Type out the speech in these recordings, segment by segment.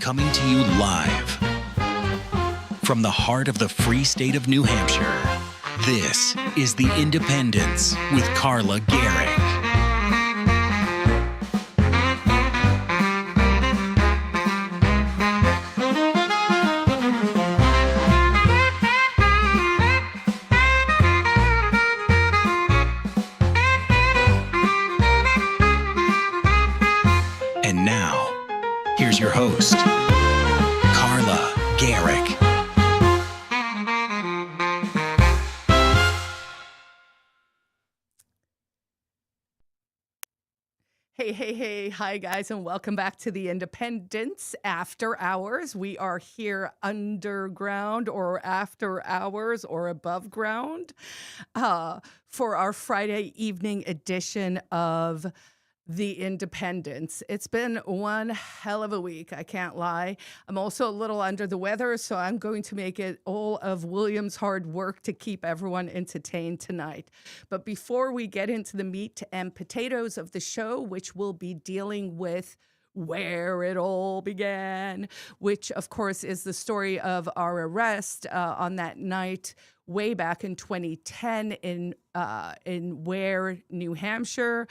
Coming to you live from the heart of the free state of New Hampshire. This is The Independence with Carla Garrick. And now, here's your host, Carla Garrick. Hey. Hi, guys, and welcome back to the Independence After Hours. We are here underground or after hours or above ground for our Friday evening edition of The Independence. It's been one hell of a week, I can't lie. I'm also a little under the weather, so I'm going to make it all of William's hard work to keep everyone entertained tonight. But before we get into the meat and potatoes of the show, which we'll be dealing with where it all began, which of course is the story of our arrest on that night way back in 2010 in Weare, New Hampshire.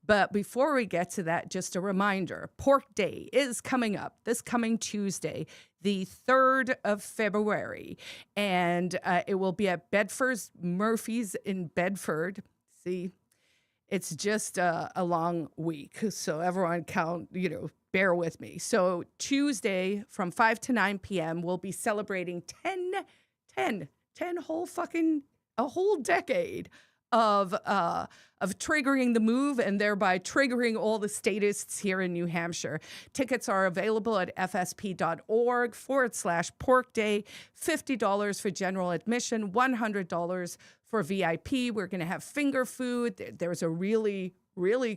But before we get to that, just a reminder, Pork Day is coming up this coming Tuesday, the 3rd of February. And it will be at Bedford's Murphy's in Bedford. See, it's just a long week. So everyone bear with me. So Tuesday from 5 to 9 p.m., we'll be celebrating 10 a whole decade of triggering the move and thereby triggering all the statists here in New Hampshire. Tickets are available at fsp.org/pork day, $50 for general admission, $100 for VIP. We're going to have finger food. There's a really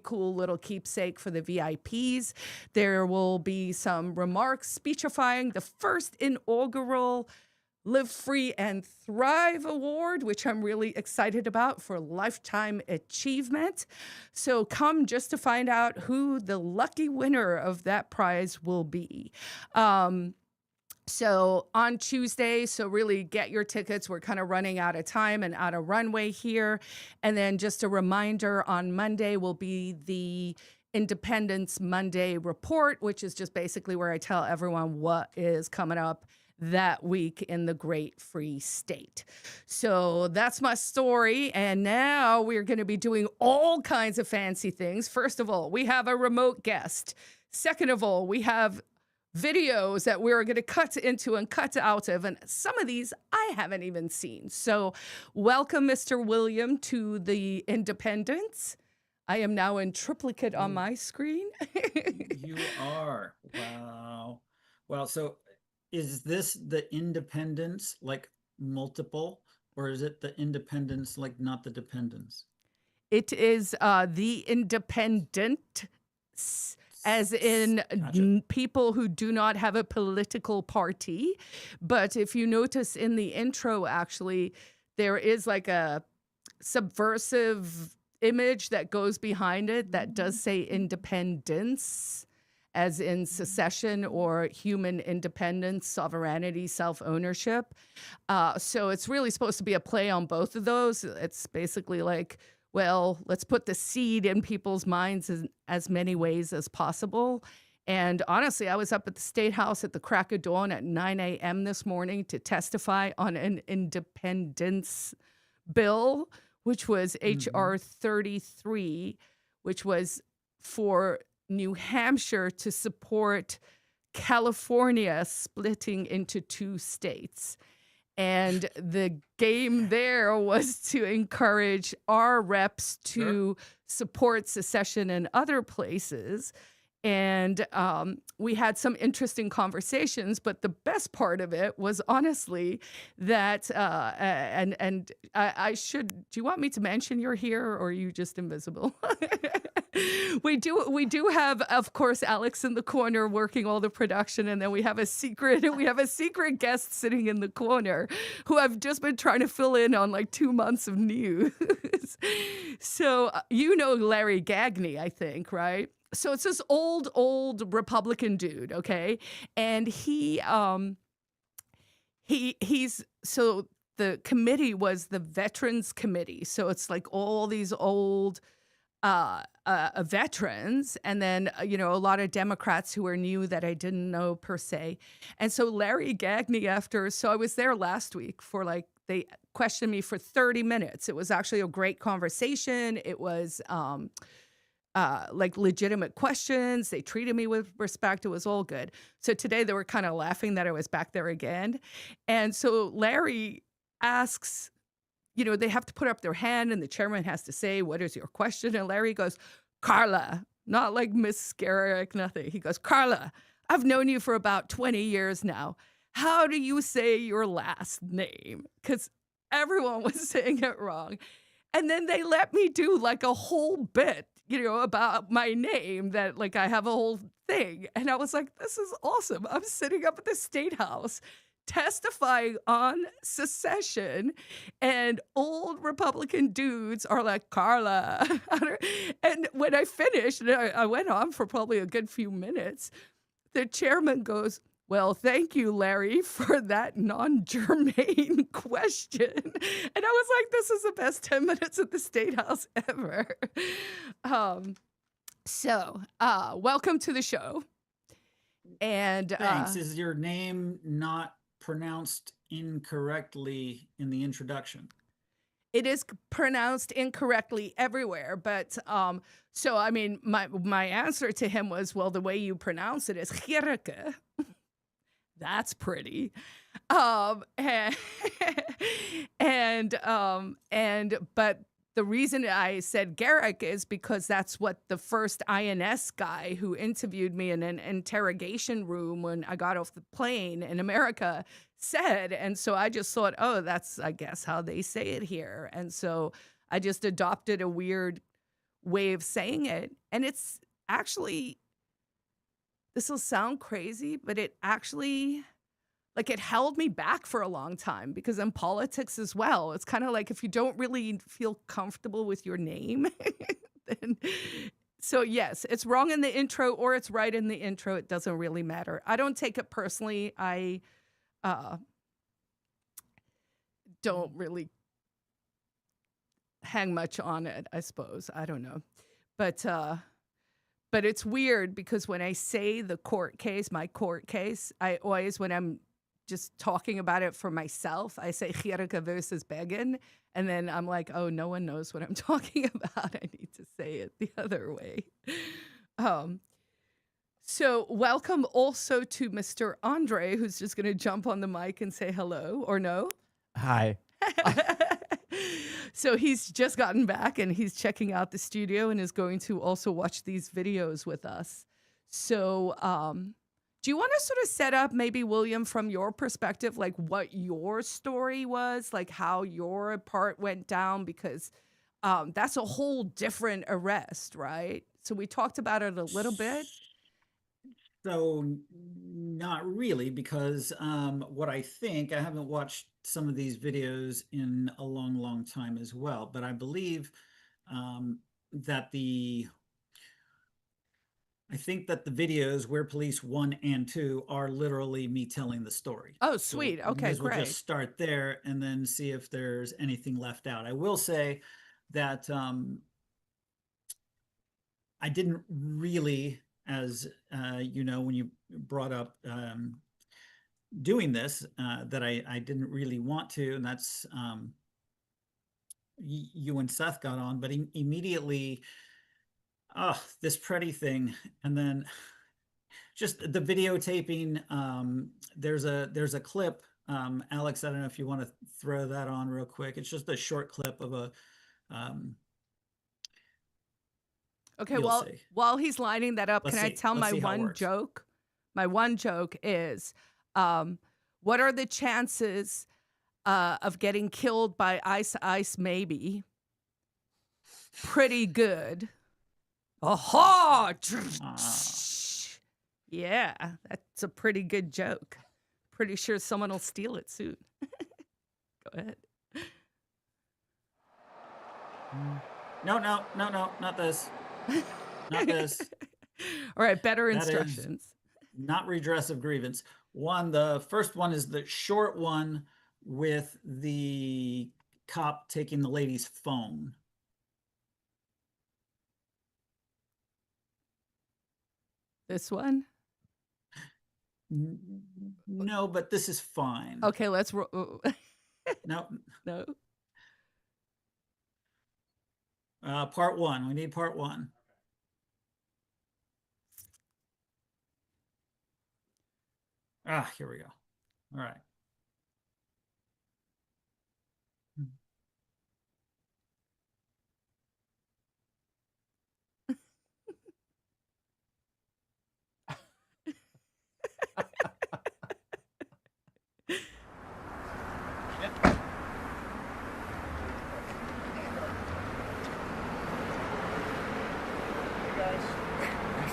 cool little keepsake for the VIPs. There will be some remarks speechifying the first inaugural Live Free and Thrive Award, which I'm really excited about for lifetime achievement. So come just to find out who the lucky winner of that prize will be. So on Tuesday, so really get your tickets. We're kind of running out of time and out of runway here. And then just a reminder, on Monday will be the Independence Monday Report, which is just basically where I tell everyone what is coming up that week in the great free state. So that's my story. And now we're going to be doing all kinds of fancy things. First of all, we have a remote guest. Second of all, we have videos that we're going to cut into and cut out of. And some of these I haven't even seen. So welcome, Mr. William, to the Independence. I am now in triplicate on my screen. You are. Wow. Well, so is this the Independence like multiple, or is it the Independence like not the dependence? It is the Independent, as in Gotcha. people who do not have a political party. But if you notice in the intro, actually, there is like a subversive image that goes behind it that does say independence, as in secession or human independence, sovereignty, self-ownership. So it's really supposed to be a play on both of those. It's basically like, well, let's put the seed in people's minds in as many ways as possible. And honestly, I was up at the State House at the crack of dawn at 9 a.m. this morning to testify on an independence bill, which was H.R. 33, which was for New Hampshire to support California splitting into two states. And the game there was to encourage our reps to support secession in other places. And we had some interesting conversations, but the best part of it was honestly that, and I should, do you want me to mention you're here, or are you just invisible? We do have, of course, Alex in the corner working all the production, and then we have a secret guest sitting in the corner who I've just been trying to fill in on like 2 months of news. So you know Larry Gagney, I think, right? so it's this old Republican dude, okay? And he's so the committee was the Veterans Committee. So it's like all these old veterans, and then a lot of Democrats who are new that I didn't know per se. And so Larry Gagne so I was there last week for they questioned me for 30 minutes. It was actually a great conversation. It was legitimate questions. They treated me with respect. It was all good. So today they were kind of laughing that I was back there again. And so Larry asks, they have to put up their hand and the chairman has to say, "What is your question?" And Larry goes, "Carla," not like Miss Garrick, nothing. He goes, "Carla, I've known you for about 20 years now. How do you say your last name?" Because everyone was saying it wrong. And then they let me do like a whole bit, about my name that I have a whole thing. And I was like, this is awesome. I'm sitting up at the State House testifying on secession, and old Republican dudes are like, "Carla." And when I finished, and I went on for probably a good few minutes, the chairman goes, "Well, thank you, Larry, for that non-germane question." And I was like, this is the best 10 minutes at the State House ever. Welcome to the show. And Thanks. Is your name not pronounced incorrectly in the introduction? it is pronounced incorrectly everywhere, but so I mean, my answer to him was, well, the way you pronounce it is Gerke. That's pretty. And, but the reason I said Garrick is because that's what the first INS guy who interviewed me in an interrogation room when I got off the plane in America said. And so I just thought, oh, that's, I guess, how they say it here. And so I just adopted a weird way of saying it. And it's actually, this will sound crazy, but it actually, it held me back for a long time, because in politics as well, it's kind of like if you don't really feel comfortable with your name, then, so yes, it's wrong in the intro or it's right in the intro. It doesn't really matter. I don't take it personally. I don't really hang much on it, I suppose. I don't know. But it's weird because when I say the court case, my court case, I always, when I'm just talking about it for myself, I say Gerke versus Begin. And then I'm like, oh, no one knows what I'm talking about. I need to say it the other way. So welcome also to Mr. Andre, who's just going to jump on the mic and say hello, or no? Hi. So he's just gotten back and he's checking out the studio and is going to also watch these videos with us. So do you want to sort of set up, maybe, William, from your perspective, like what your story was, like how your part went down? Because that's a whole different arrest, right? So we talked about it a little bit. So not really, because what I think, I haven't watched some of these videos in a long time as well, but I believe that I think that the videos, Weare Police 1 and 2, are literally me telling the story. Oh, sweet. So Okay, we'll great. just start there and then see if there's anything left out. I will say that I didn't really, as you know, when you brought up doing this, that I didn't really want to, and that's you and Seth got on, but immediately, this Pretty thing, and then just the videotaping. There's a clip, Alex, I don't know if you want to throw that on real quick. It's just a short clip of a okay, well, while he's lining that up, can I tell my one joke? My one joke is, what are the chances of getting killed by ice maybe? Pretty good. Aha! Yeah, that's a pretty good joke. Pretty sure someone will steal it soon. Go ahead. No, not this. Not this. All right, better That is instructions. not redress of grievance. The first one is the short one with the cop taking the lady's phone. This one? No, but this is fine. Okay, let's roll. No, No. part one. We need part one. Here we go. All right.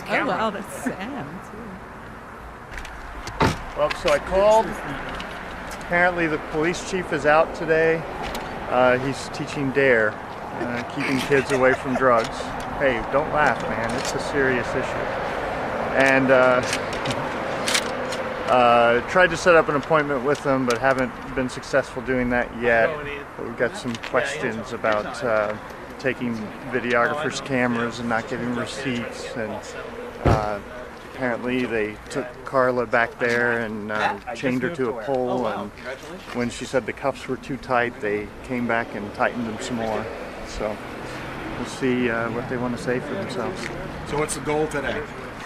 Oh, wow, that's Sam, too. Well, so I called. Apparently the police chief is out today. He's teaching DARE, keeping kids away from drugs. Hey, don't laugh, man. It's a serious issue. And tried to set up an appointment with them, but haven't been successful doing that yet. But we've got some questions about taking videographers' cameras and not giving receipts. And apparently they took Carla back there and chained her to a pole, and when she said the cuffs were too tight, they came back and tightened them some more. So we'll see what they want to say for themselves. So what's the goal today?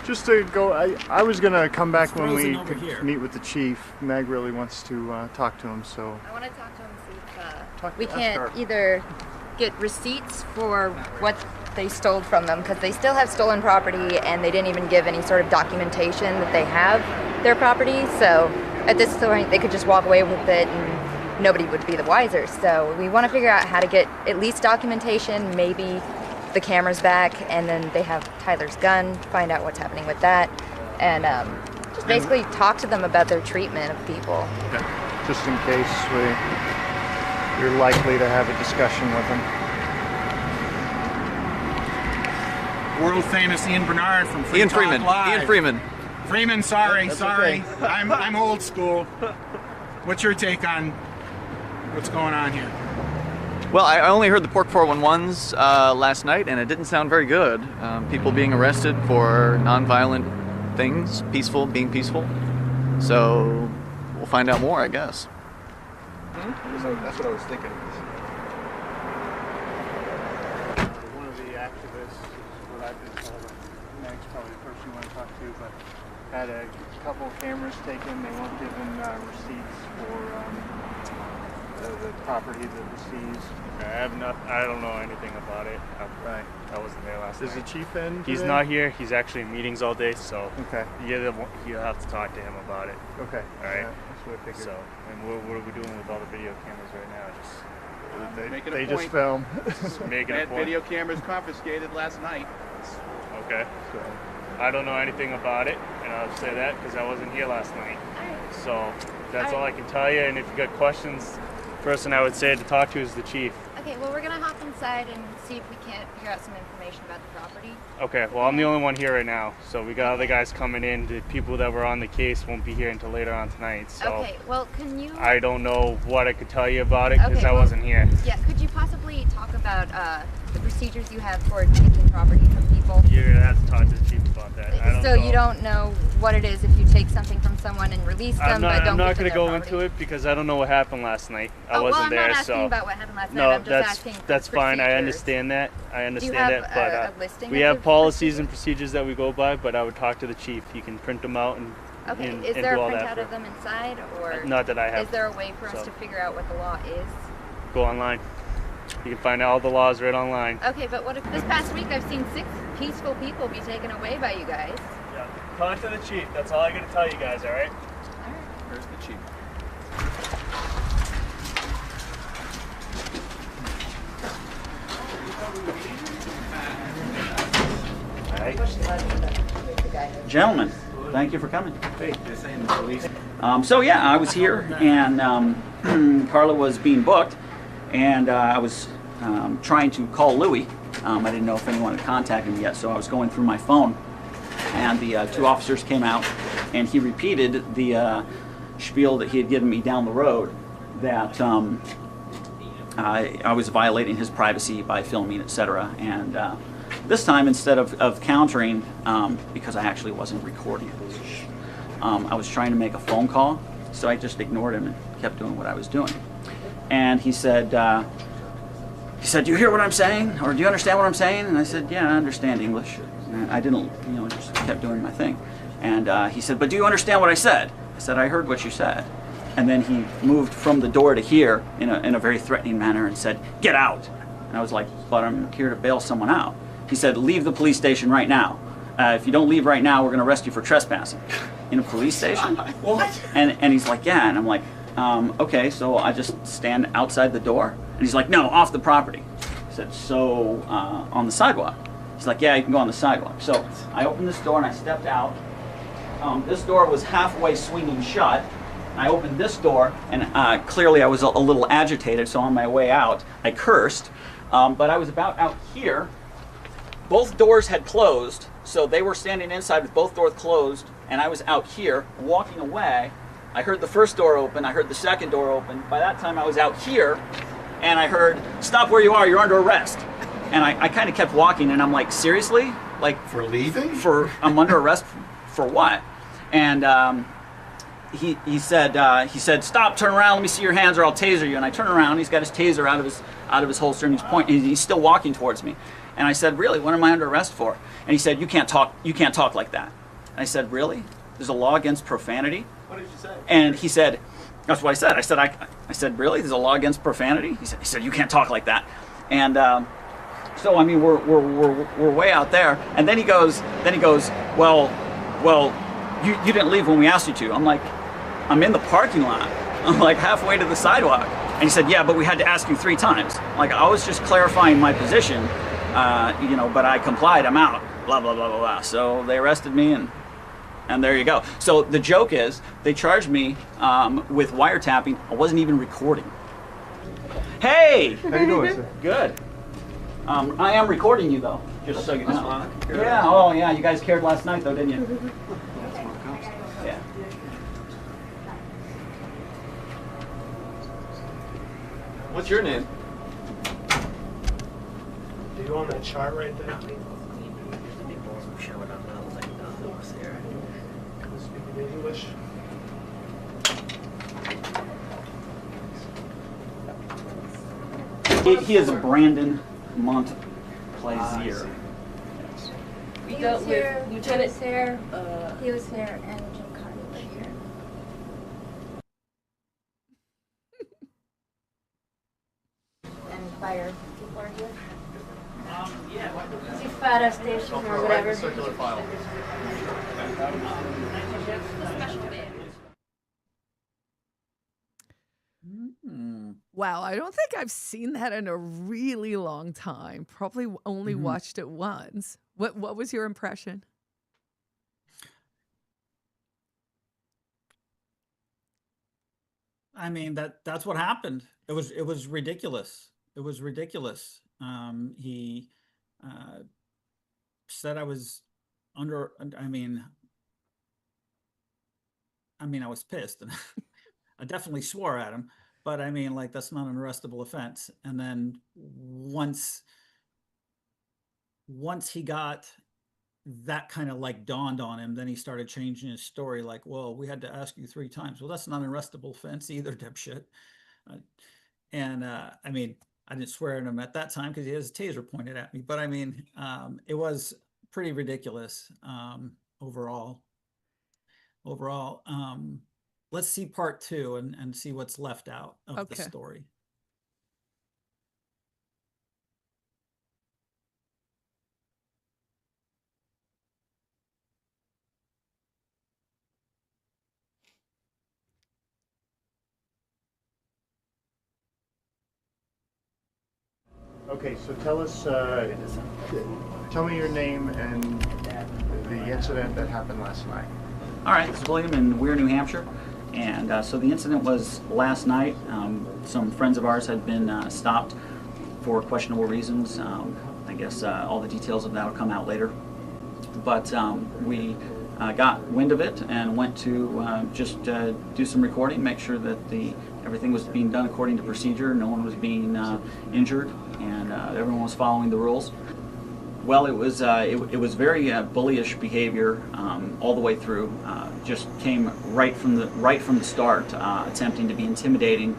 Just to go, I was going to come back when we could meet with the chief. Meg really wants to talk to him, so. I want to talk to him and see if we can't either get receipts for what they stole from them, because they still have stolen property and they didn't even give any sort of documentation that they have their property. So at this point they could just walk away with it and nobody would be the wiser. So we want to figure out how to get at least documentation, maybe the cameras back, and then they have Tyler's gun, find out what's happening with that, and just basically talk to them about their treatment of people. Okay. Just in case you're likely to have a discussion with them. World famous Ian Bernard from Free Ian Talk Freeman. Live. Ian Freeman. Freeman, sorry. Okay. I'm old school. What's your take on what's going on here? Well, I only heard the Pork 411s last night, and it didn't sound very good. People being arrested for nonviolent things, being peaceful. So we'll find out more, I guess. That's what I was thinking. One of the activists, what I've been told, Meg's probably the person you want to talk to, but had a couple of cameras taken. They weren't given receipts for the property that was seized. I don't know anything about it. Right. I wasn't there last Is night. the chief in He's today? not here. He's actually in meetings all day, so Okay. you'll have to talk to him about it. Okay. All right. Yeah, that's what I figured. So, and what are we doing with all the video cameras right now? They just film. Just making a point. Video cameras confiscated last night. Okay. So, I don't know anything about it, and I'll say that because I wasn't here last night. So that's all I can tell you. And if you got questions, the person I would say to talk to is the chief. Okay, well, we're gonna hop inside and see if we can't figure out some information about the property. Okay, well, I'm the only one here right now, so we got other guys coming in. The people that were on the case won't be here until later on tonight, so Okay, well, can you... I don't know what I could tell you about it because Okay, I well, wasn't here. Yeah, could you possibly talk about the procedures you have for taking property from people? You're gonna have to talk to the chief about that. I don't So know. you don't know what it is if you take something from someone and release them, but don't I'm not give them gonna their go property? into it because I don't know what happened last night. I Oh, wasn't well, there, I'm not asking so about what happened last night. no, I'm just asking for that's fine. I procedures. understand that. I understand have that, but a listing we of have the policies and procedures that we go by. But I would talk to the chief. You can print them out and Okay, and, is and there do a all that. printout of them inside, or Not that I have. is there a way for us so. to figure out what the law is? Go online. You can find all the laws right online. Okay, but what if this past week I've seen 6 peaceful people be taken away by you guys? Yeah. Talk to the chief. That's all I gotta tell you guys. All right. Where's the chief? Gentlemen, thank you for coming. So yeah, I was here, and Carla was being booked, and I was trying to call Louie. I didn't know if anyone had contacted me yet, so I was going through my phone, and the 2 officers came out, and he repeated the spiel that he had given me down the road, that I was violating his privacy by filming, etc. And this time, instead of countering, because I actually wasn't recording, I was trying to make a phone call, so I just ignored him and kept doing what I was doing. And he said, "Do you hear what I'm saying? Or do you understand what I'm saying?" And I said, "Yeah, I understand English." And I didn't, just kept doing my thing. And he said, "But do you understand what I said?" I said, "I heard what you said." And then he moved from the door to here in a very threatening manner and said, "Get out." And I was like, "But I'm here to bail someone out." He said, "Leave the police station right now. If you don't leave right now, we're going to arrest you for trespassing." In a police station? What? And he's like, "Yeah." And I'm like, "Okay, so I just stand outside the door?" And he's like, "No, off the property." I said, "So on the sidewalk?" He's like, "Yeah, you can go on the sidewalk." So I opened this door and I stepped out. This door was halfway swinging shut. I opened this door, and clearly I was a little agitated, so on my way out, I cursed. But I was about out here. Both doors had closed, so they were standing inside with both doors closed, and I was out here walking away. I heard the first door open, I heard the second door open. By that time I was out here, and I heard, "Stop where you are, you're under arrest." And I kind of kept walking, and I'm like, "Seriously? Like, For leaving? I'm under arrest for what?" And he said, "Stop, turn around, let me see your hands or I'll taser you." And I turn around, he's got his taser out of his holster, and he's still walking towards me. And I said, "Really, what am I under arrest for?" And he said, you can't talk like that." And I said, "Really? There's a law against profanity?" What did you say? And he said, that's what I said. I said, "Really? There's a law against profanity?" He said, "You can't talk like that." And so I mean, we're way out there. And then he goes, well, you didn't leave when we asked you to. I'm like, "I'm in the parking lot. I'm like halfway to the sidewalk." And he said, "Yeah, but we had to ask you 3 times. Like, I was just clarifying my position, but I complied. I'm out. Blah blah blah blah blah." So they arrested me, and there you go. So the joke is, they charged me with wiretapping. I wasn't even recording. Hey! How you doing, sir? Good. I am recording you though, just so you know. Yeah. Oh yeah. You guys cared last night though, didn't you? Yeah. What's your name? Are you on that chart right there? Speaking English? He is a Brandon Montplaisir. We dealt with Lieutenant here. He was here, and Jim Carter was here. And fire people are here. See fire station or whatever. Circular file. Wow, I don't think I've seen that in a really long time. Probably only watched it once. What was your impression? I mean, that's what happened. It was ridiculous. It was ridiculous. He said I was under. I mean, I was pissed, and I definitely swore at him. But I mean, like, that's not an arrestable offense. And then once he got that kind of like dawned on him, then he started changing his story. Like, "Well, we had to ask you 3 times. Well, that's not an arrestable offense either, dipshit." I mean, I didn't swear at him at that time because he has a taser pointed at me. But I mean, it was pretty ridiculous overall. Let's see part 2 and see what's left out of the story. Okay, so tell me your name and the incident that happened last night. All right, this is William in Weare, New Hampshire. And so the incident was last night. Some friends of ours had been stopped for questionable reasons. I guess all the details of that will come out later. but we got wind of it and went to just do some recording, make sure that everything was being done according to procedure, no one was being injured, and everyone was following the rules. Well, it was very bullyish behavior all the way through. Just came right from the start, attempting to be intimidating.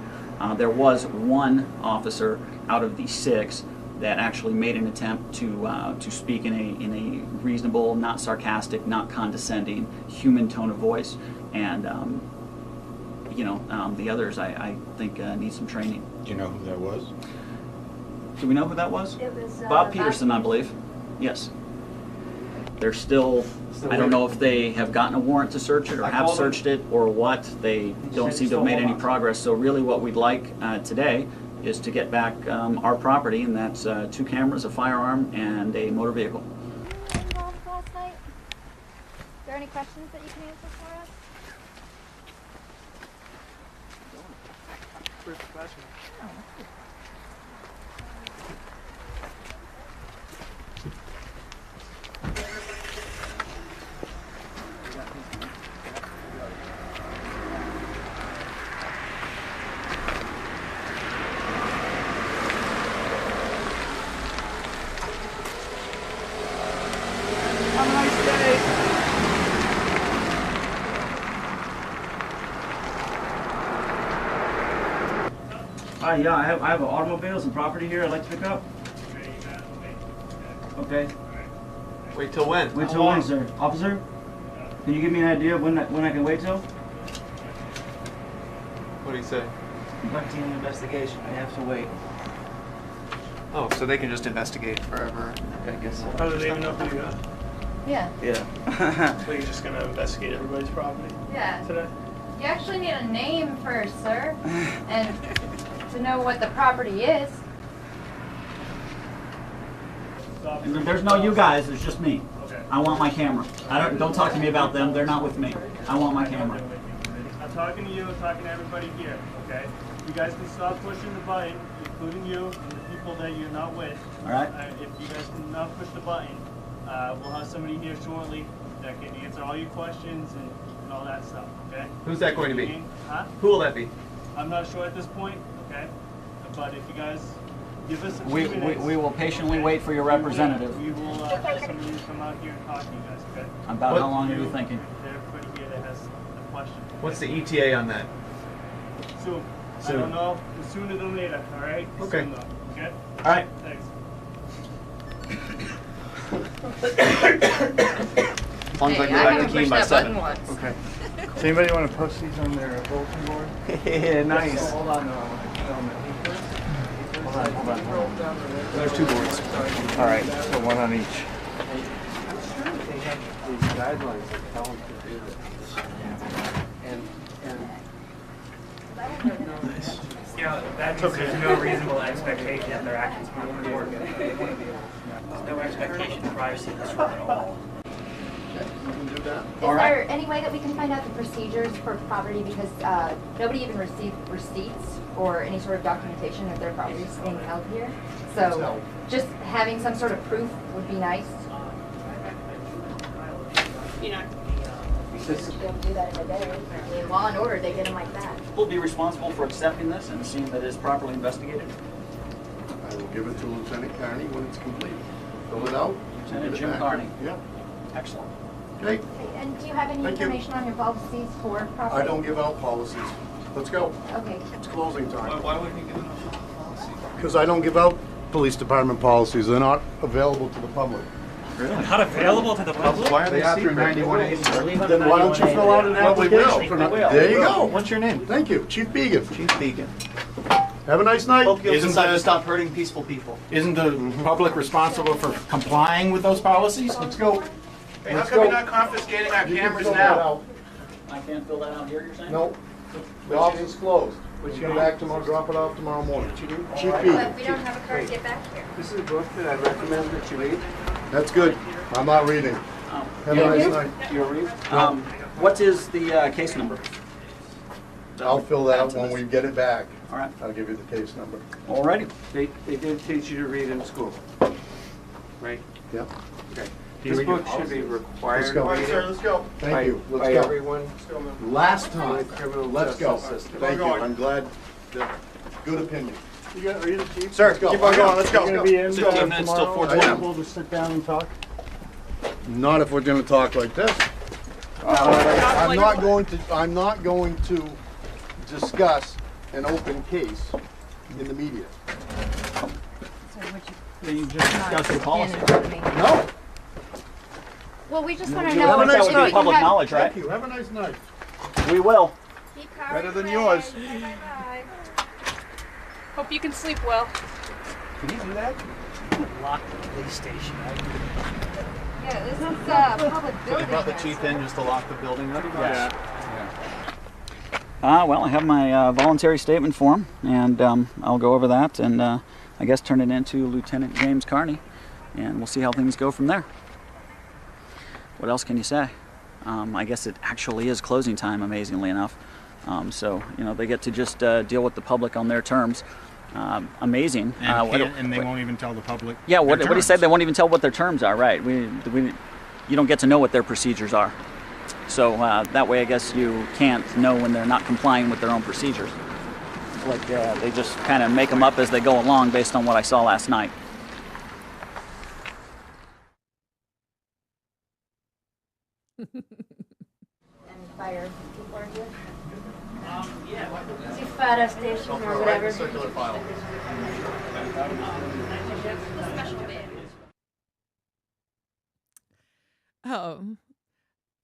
There was one officer out of the 6 that actually made an attempt to speak in a reasonable, not sarcastic, not condescending, human tone of voice, and the others I think need some training. Do you know who that was? Do we know who that was? It was Bob Peterson, I believe. Yes. They're still, I don't know if they have gotten a warrant to search it or have searched it or what. They don't seem to have made any progress. So really what we'd like today is to get back our property, and that's 2 cameras, a firearm, and a motor vehicle. Involved last night? Are there any questions that you can answer for us? Have a nice day. Yeah, I have automobiles and property here I'd like to pick up. Okay. Wait till when? Wait till when, sir? Officer, can you give me an idea of when I can wait till? What do you say? Conducting an investigation. I have to wait. Oh, so they can just investigate forever. I guess. How do they even know who you are? Yeah. Yeah. So you're just gonna investigate everybody's property Yeah. today? You actually need a name first, sir, and to know what the property is. There's no you guys, there's just me. Okay. I want my camera. Don't talk to me about them, they're not with me. I want my camera. I'm talking to you, I'm talking to everybody here, okay? You guys can stop pushing the button, including you and the people that you're not with. Alright? If you guys cannot push the button, we'll have somebody here shortly that can answer all your questions and all that stuff, okay? Who's that going to be? Huh? Who will that be? I'm not sure at this point, okay? But if you guys give us a few We minutes, will patiently okay? wait for your representative. We will have somebody to come out here and talk to you guys, okay? About how long are you thinking? Everybody here that has a question. What's the ETA on that? Soon. I Soon. don't know. Sooner than later, all right? Okay. Soon though, okay? Alright. Thanks. As long as I Hey, can I go back haven't to Keene pushed by that 7. button once. Okay. Does anybody want to post these on their bulletin board? Yeah, nice. Hold on, no, I want to film it. Hold on. There's 2 boards. All right, so one on each. These guidelines that tell them to do this. You know, that means there's no reasonable expectation that their actions will be recorded. There's no expectation of privacy in this room at all. Is there any way that we can find out the procedures for property, because nobody even received receipts or any sort of documentation of their property being held here? So just having some sort of proof would be nice. They'll do that in a day. In law and order, they get them like that. We'll be responsible for accepting this and seeing that it is properly investigated. I will give it to Lieutenant Carney when it's complete. Fill it out. Lieutenant give it Jim back. Carney. Yeah. Excellent. Okay. And do you have any Thank you. information on your policies for property? I don't give out policies. Let's go. Okay. It's closing time. Why wouldn't you give them a policy? Because I don't give out police department policies. They're not available to the public. Not available to the public? Why are they After secret? 91A. Then why don't you fill out an Well, we application? will. There you go. What's your name? Thank you. Chief Began. Chief Beacon. Have a nice night. Hope you'll Isn't decide that- to stop hurting peaceful people. Isn't the public responsible for complying with those policies? Let's go. Hey, how come you're not confiscating our You can cameras fill that now? out. I can't fill that out here, you're saying? No. The office is closed. We come back tomorrow, drop it off tomorrow morning. Chief But Began. we don't have a car to get back here. This is a book that I recommend that you read. That's good. I'm not reading. Have a nice night. You'll read? What is the case number? I'll fill that out when we get it back. All right. I'll give you the case number. Alrighty. They did teach you to read in school, right? Yep. Okay. Here This we go. book should be required. Let's go. reading Let's go. Thank you. Let's by go. everyone. Last in the time. criminal Let's go. justice system. Thank you. I'm glad. Good opinion. Are you the chief? Sir, keep on going. Let's go. You're gonna be in 15 minutes till tomorrow? 4:20. We'll just sit down and talk. Not if we're going to talk like this. I'm not going to discuss an open case in the media. You just discussed the policy. No. Well, we just want to You know have a if nice we night. can Public have- knowledge, right? Thank you. Have a nice night. We will. Better than yours. Hope you can sleep well. Can you do that? Lock the police station. Yeah, this is a public So you building. brought the chief in just to lock the building up? Yeah. Well, I have my voluntary statement form, and I'll go over that and I guess turn it into Lieutenant James Carney, and we'll see how things go from there. What else can you say? I guess it actually is closing time, amazingly enough. So, they get to just deal with the public on their terms. Amazing. And they won't even tell the public. Yeah, their what he terms. said, they won't even tell what their terms are, right? You don't get to know what their procedures are. So that way, I guess you can't know when they're not complying with their own procedures. Like they just kind of make them up as they go along based on what I saw last night. And fire people are here? See fire station or whatever. Circular file.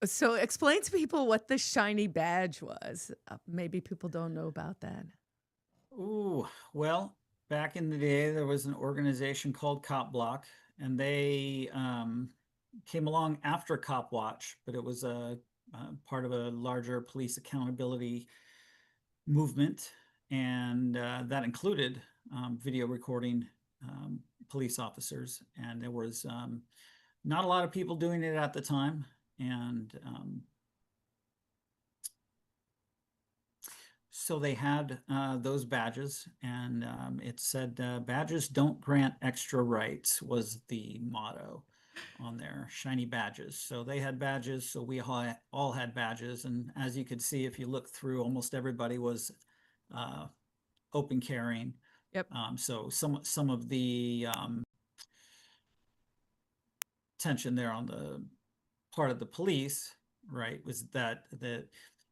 So explain to people what the shiny badge was. Maybe people don't know about that. Ooh, well, back in the day, there was an organization called Cop Block, and they came along after Cop Watch, but it was a part of a larger police accountability movement, and that included video recording police officers, and there was not a lot of people doing it at the time, and so they had those badges, and it said badges don't grant extra rights was the motto on their shiny badges. So they had badges, so we all had badges, and as you could see, if you look through, almost everybody was open carrying. Yep. So some of the tension there on the part of the police, right, was that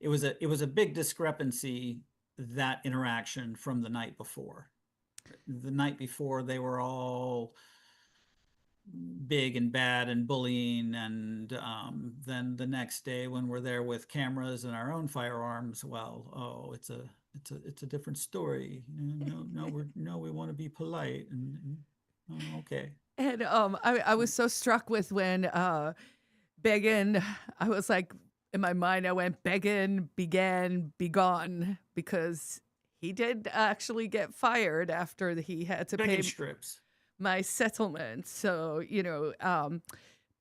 it was a big discrepancy, that interaction from the night before. The night before, they were all big and bad and bullying, and then the next day when we're there with cameras and our own firearms, well, it's a different story. No, we want to be polite, and okay. And I was so struck with when Begin, I was like, in my mind, I went, Begin began, be gone, because he did actually get fired after he had to pay strips my settlement. So,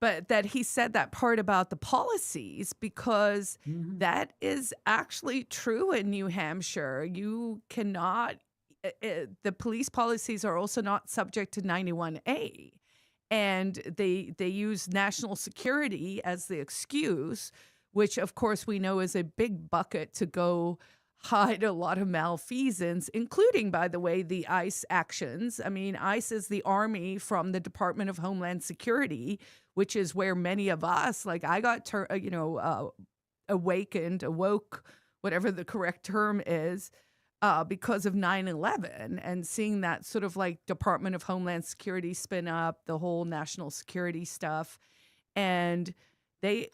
but that he said that part about the policies, because that is actually true in New Hampshire. You cannot, the police policies are also not subject to 91A. And they use national security as the excuse, which of course we know is a big bucket to go hide a lot of malfeasance, including, by the way, the ICE actions. I mean, ICE is the army from the Department of Homeland Security, which is where many of us, like I got, awoke, whatever the correct term is, because of 9/11, and seeing that sort of like Department of Homeland Security spin up, the whole national security stuff. And they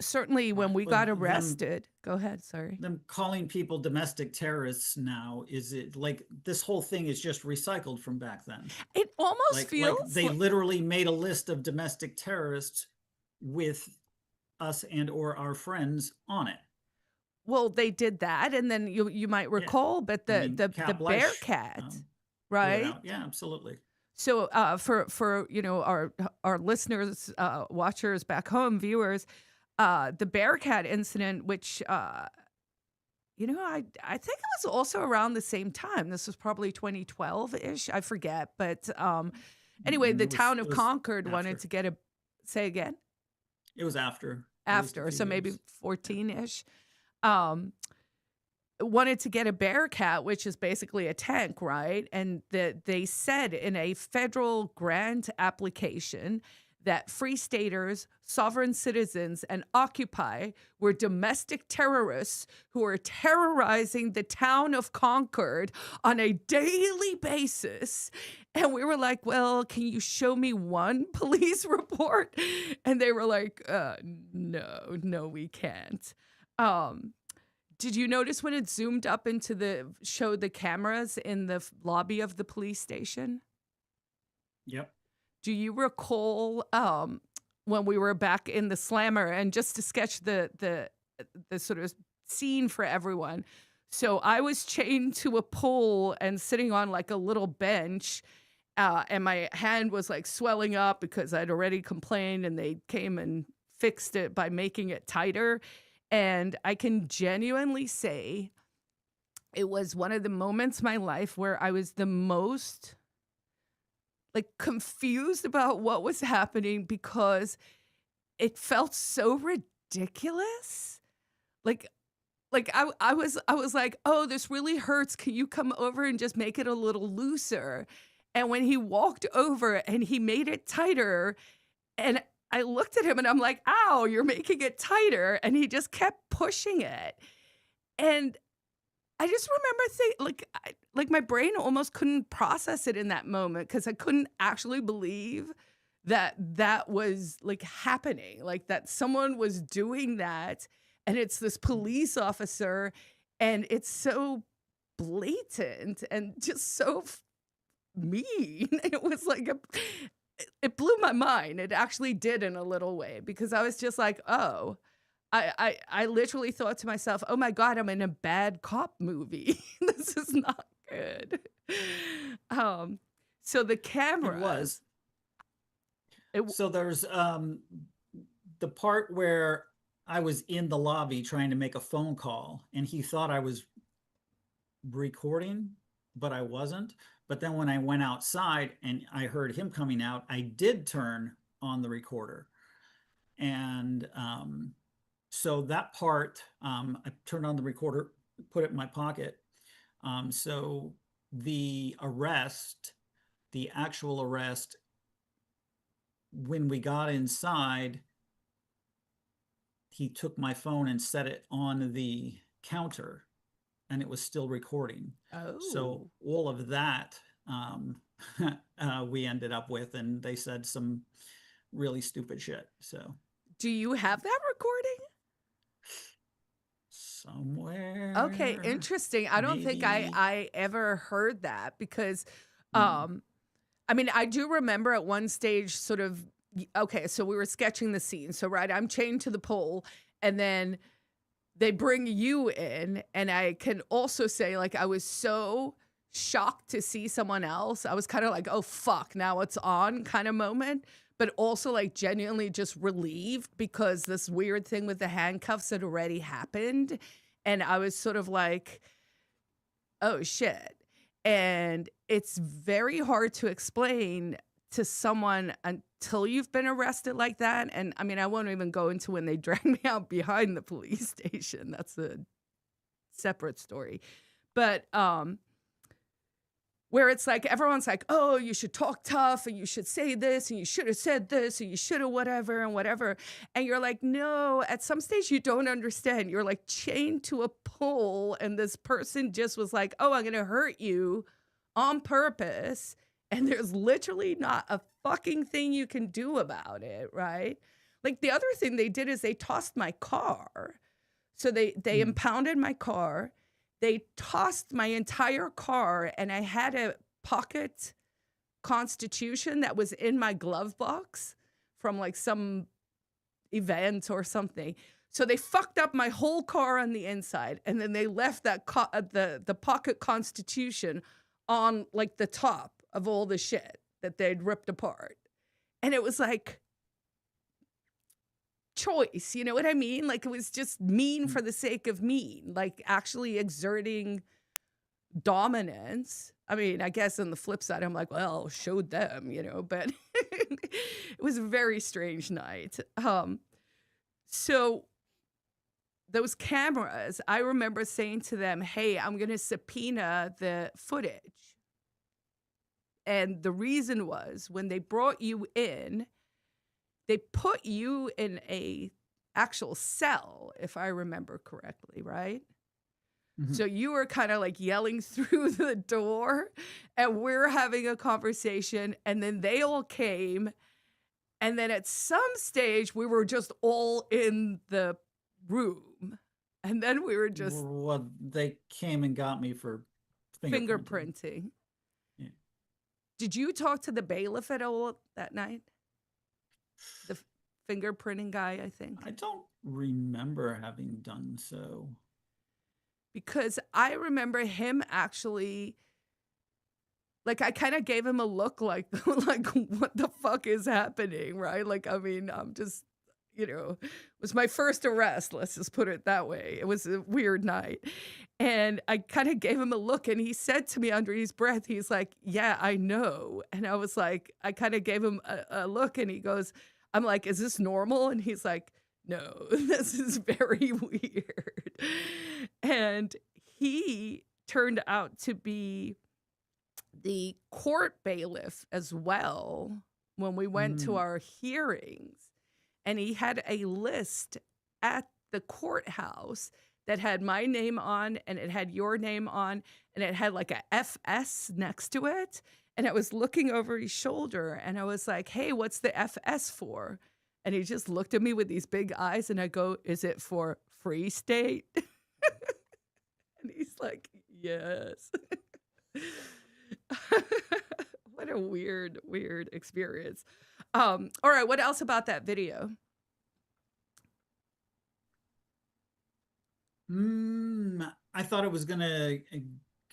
certainly, when we got arrested, go ahead, sorry. Them calling people domestic terrorists now, is it like this whole thing is just recycled from back then? It almost like feels they literally made a list of domestic terrorists with us and or our friends on it. Well, they did that, and then you might recall, but the Bearcat, right? Yeah, absolutely. So for our listeners, watchers back home, viewers, the Bearcat incident, which I think it was also around the same time. This was probably 2012-ish. I forget, but anyway, the town of Concord wanted to get a Say again. It was after. After, so maybe 14-ish. Wanted to get a Bearcat, which is basically a tank, right? And they said in a federal grant application that Free Staters, sovereign citizens, and Occupy were domestic terrorists who were terrorizing the town of Concord on a daily basis. And we were like, well, can you show me one police report? And they were like, no, we can't. Did you notice when it zoomed up into showed the cameras in the lobby of the police station? Yep. Do you recall when we were back in the Slammer, and just to sketch the sort of scene for everyone? So I was chained to a pole and sitting on like a little bench, and my hand was like swelling up because I'd already complained, and they came and fixed it by making it tighter. And I can genuinely say it was one of the moments in my life where I was the most like confused about what was happening, because it felt so ridiculous. Like I was like, oh, this really hurts. Can you come over and just make it a little looser? And when he walked over and he made it tighter, and I looked at him and I'm like, ow, you're making it tighter. And he just kept pushing it. And I just remember thinking, like my brain almost couldn't process it in that moment, because I couldn't actually believe that was like happening, like that someone was doing that. And it's this police officer, and it's so blatant and just so mean. It was like it blew my mind. It actually did, in a little way, because I was just like, oh, I literally thought to myself, oh my God, I'm in a bad cop movie. This is not good. So the camera So there's the part where I was in the lobby trying to make a phone call, and he thought I was recording, but I wasn't. But then when I went outside and I heard him coming out, I did turn on the recorder. And so that part, I turned on the recorder, put it in my pocket. So the arrest, the actual arrest, when we got inside, he took my phone and set it on the counter, and it was still recording. Oh. So all of that we ended up with, and they said some really stupid shit. So do you have that recording? Somewhere. Okay, interesting. I don't think I ever heard that, because I mean, I do remember at one stage sort of, okay, so we were sketching the scene. So, right, I'm chained to the pole, and then they bring you in. And I can also say, like, I was so shocked to see someone else. I was kind of like, oh, fuck, now it's on kind of moment. But also, like, genuinely just relieved, because this weird thing with the handcuffs had already happened. And I was sort of like, oh, shit. And it's very hard to explain to someone until you've been arrested like that. And I mean, I won't even go into when they dragged me out behind the police station. That's a separate story. But where it's like, everyone's like, oh, you should talk tough, and you should say this, and you should have said this, and you should have whatever and whatever. And you're like, no, at some stage you don't understand. You're like chained to a pole, and this person just was like, oh, I'm going to hurt you on purpose. And there's literally not a fucking thing you can do about it, right? Like, the other thing they did is they tossed my car. So they impounded my car. They tossed my entire car, and I had a pocket Constitution that was in my glove box from like some event or something. So they fucked up my whole car on the inside, and then they left that the pocket Constitution on like the top of all the shit that they'd ripped apart. And it was like, choice, you know what I mean? Like, it was just mean for the sake of mean, like actually exerting dominance I mean, I guess on the flip side, I'm like, well, showed them, but it was a very strange night. So those cameras, I remember saying to them, hey, I'm going to subpoena the footage. And the reason was when they brought you in, they put you in a actual cell, if I remember correctly, right? Mm-hmm. So you were kind of like yelling through the door and we're having a conversation, and then they all came. And then at some stage we were just all in the room. And then we were just... Well, they came and got me for fingerprinting. Yeah. Did you talk to the bailiff at all that night? The fingerprinting guy, I think. I don't remember having done so. Because I remember him actually, like, I kind of gave him a look like what the fuck is happening, right? Like, I mean, I'm just, it was my first arrest. Let's just put it that way. It was a weird night. And I kind of gave him a look, and he said to me under his breath, he's like, yeah, I know. And I was like, I kind of gave him a look, and he goes, I'm like, is this normal? And he's like, no, this is very weird. And he turned out to be the court bailiff as well when we went to our hearings. And he had a list at the courthouse that had my name on, and it had your name on, and it had like a FS next to it. And I was looking over his shoulder, and I was like, hey, what's the FS for? And he just looked at me with these big eyes, and I go, is it for Free State? And he's like, yes. What a weird experience. All right, what else about that video? I thought it was going to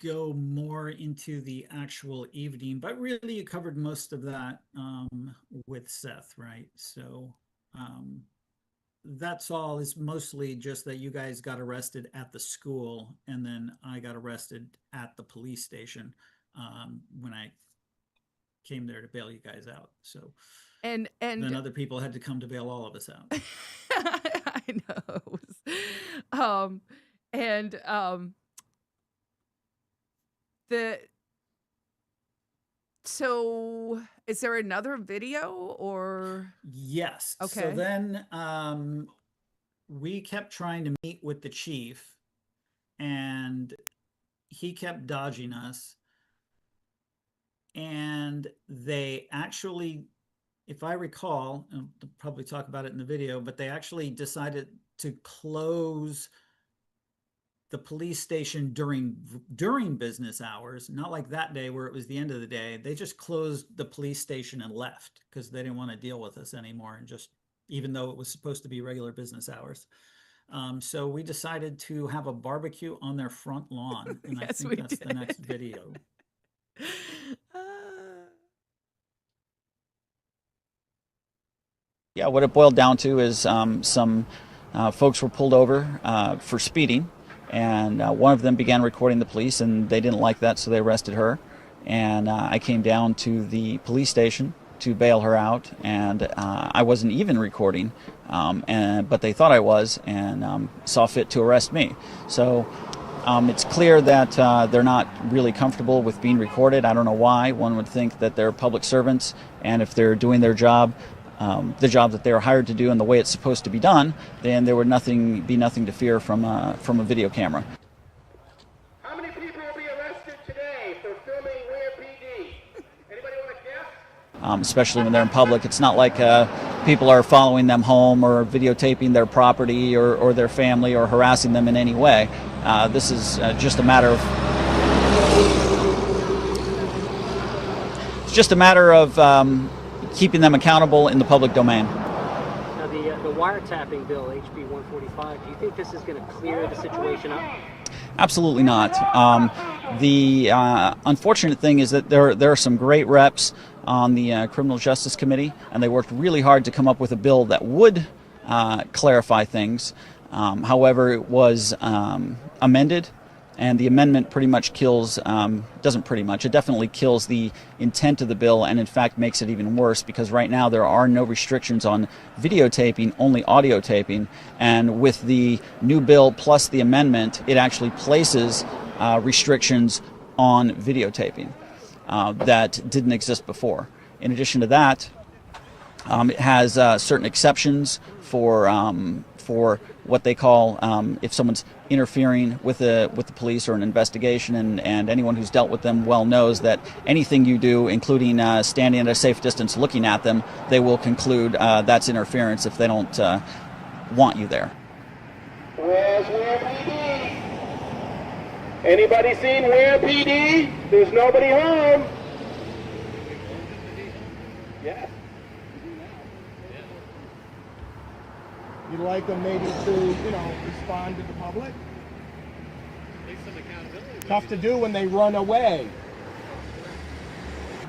go more into the actual evening, but really you covered most of that with Seth, right? So that's all. Is mostly just that you guys got arrested at the school, and then I got arrested at the police station when I came there to bail you guys out. So and then other people had to come to bail all of us out. I know. So is there another video or? Yes. Okay. So then we kept trying to meet with the chief, and he kept dodging us. And they actually, if I recall, and I'll probably talk about it in the video, but they actually decided to close the police station during business hours, not like that day where it was the end of the day. They just closed the police station and left because they didn't want to deal with us anymore, and just, even though it was supposed to be regular business hours. So we decided to have a barbecue on their front lawn, and Yes, I think that's the next video. Yeah, what it boiled down to is some folks were pulled over for speeding, and one of them began recording the police, and they didn't like that, so they arrested her. And I came down to the police station to bail her out, and I wasn't even recording, but they thought I was, and saw fit to arrest me. So it's clear that they're not really comfortable with being recorded. I don't know why. One would think that they're public servants, and if they're doing their job, the job that they were hired to do and the way it's supposed to be done, then there would be nothing to fear from a video camera. How many people will be arrested today for filming Weare PD? Anybody want to guess? Especially when they're in public. It's not like people are following them home or videotaping their property or their family or harassing them in any way. This is just a matter of... It's just a matter of keeping them accountable in the public domain. Now, the wiretapping bill, HB 145, do you think this is going to clear the situation up? Absolutely not. The unfortunate thing is that there are some great reps on the Criminal Justice Committee, and they worked really hard to come up with a bill that would clarify things. However, it was amended And the amendment pretty much kills, doesn't pretty much, it definitely kills the intent of the bill, and in fact makes it even worse, because right now there are no restrictions on videotaping, only audio taping. And with the new bill plus the amendment, it actually places restrictions on videotaping that didn't exist before. In addition to that, it has certain exceptions for what they call if someone's interfering with the police or an investigation, and anyone who's dealt with them well knows that anything you do, including standing at a safe distance looking at them, they will conclude that's interference if they don't want you there. Where's Weare PD? Anybody seen Weare PD? There's nobody home. Yes. You'd like them maybe to, respond to the public? Tough to do when they run away.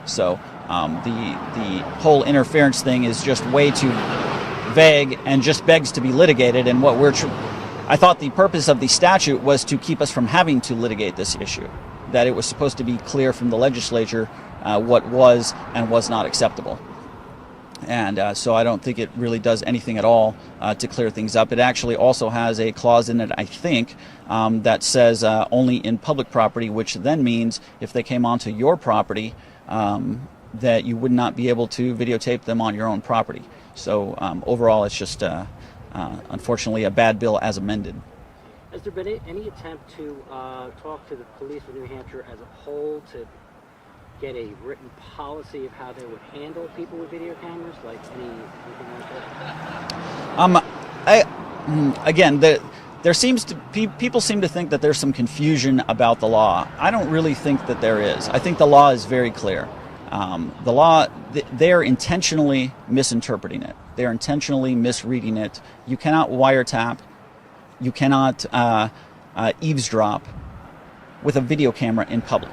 So the whole interference thing is just way too vague and just begs to be litigated. And what I thought the purpose of the statute was to keep us from having to litigate this issue, that it was supposed to be clear from the legislature what was and was not acceptable. And so I don't think it really does anything at all to clear things up. It actually also has a clause in it, I think, that says only in public property, which then means if they came onto your property, that you would not be able to videotape them on your own property. So overall, it's just, unfortunately, a bad bill as amended. Has there been any attempt to talk to the police of New Hampshire as a whole to get a written policy of how they would handle people with video cameras, like anything like that? Again, there seems to people seem to think that there's some confusion about the law. I don't really think that there is. I think the law is very clear. The law, they're intentionally misinterpreting it. They're intentionally misreading it. You cannot wiretap. You cannot eavesdrop with a video camera in public.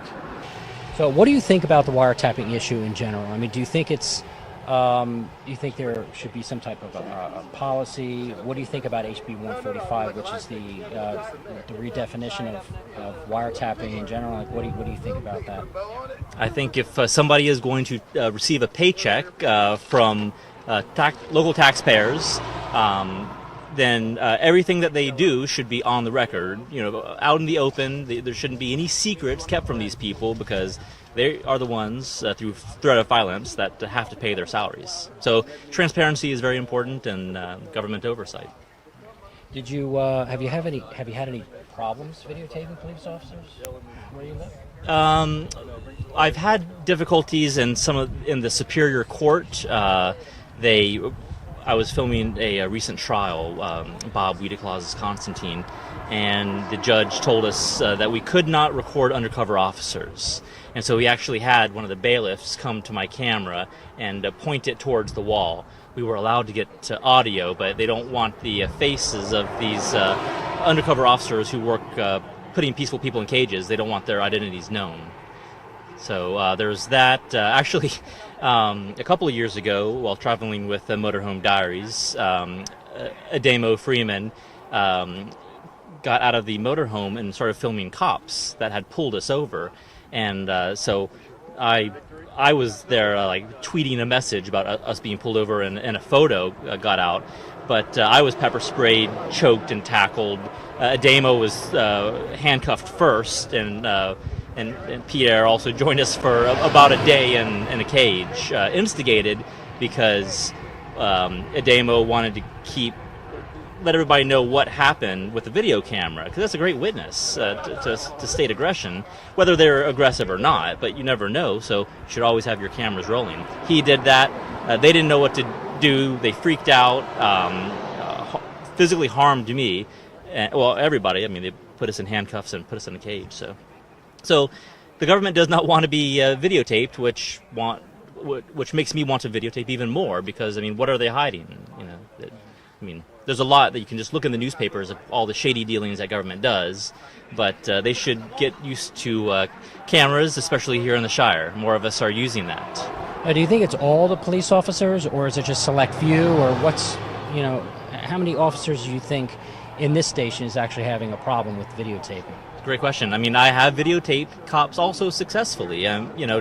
So what do you think about the wiretapping issue in general? I mean, do you think it's, do you think there should be some type of a policy? What do you think about HB 145, which is the redefinition of wiretapping in general? Like, what do you think about that? I think if somebody is going to receive a paycheck from local taxpayers, then everything that they do should be on the record, out in the open. There shouldn't be any secrets kept from these people, because they are the ones, through threat of violence, that have to pay their salaries. So transparency is very important, and government oversight. Did you have you had any problems videotaping police officers where you live? I've had difficulties in the Superior Court. I was filming a recent trial, Bob Wiedeklaw's Constantine, and the judge told us that we could not record undercover officers. And so he actually had one of the bailiffs come to my camera and point it towards the wall. We were allowed to get audio, but they don't want the faces of these undercover officers who work putting peaceful people in cages. They don't want their identities known. So there's that. Actually, a couple of years ago, while traveling with Motorhome Diaries, Ademo Freeman got out of the motorhome and started filming cops that had pulled us over. And so I was there tweeting a message about us being pulled over, and a photo got out. But I was pepper sprayed, choked, and tackled. Ademo was handcuffed first, and Pierre also joined us for about a day in a cage, instigated because Ademo wanted to let everybody know what happened with the video camera, because that's a great witness to state aggression, whether they're aggressive or not, but you never know, so you should always have your cameras rolling. He did that. They didn't know what to do. They freaked out, physically harmed me, everybody. I mean, they put us in handcuffs and put us in a cage, So the government does not want to be videotaped, which makes me want to videotape even more, because, I mean, what are they hiding? There's a lot that you can just look in the newspapers of all the shady dealings that government does, but they should get used to cameras, especially here in the Shire. More of us are using that. Do you think it's all the police officers, or is it just select few, or how many officers do you think in this station is actually having a problem with videotaping? Great question. I mean, I have videotaped cops also successfully.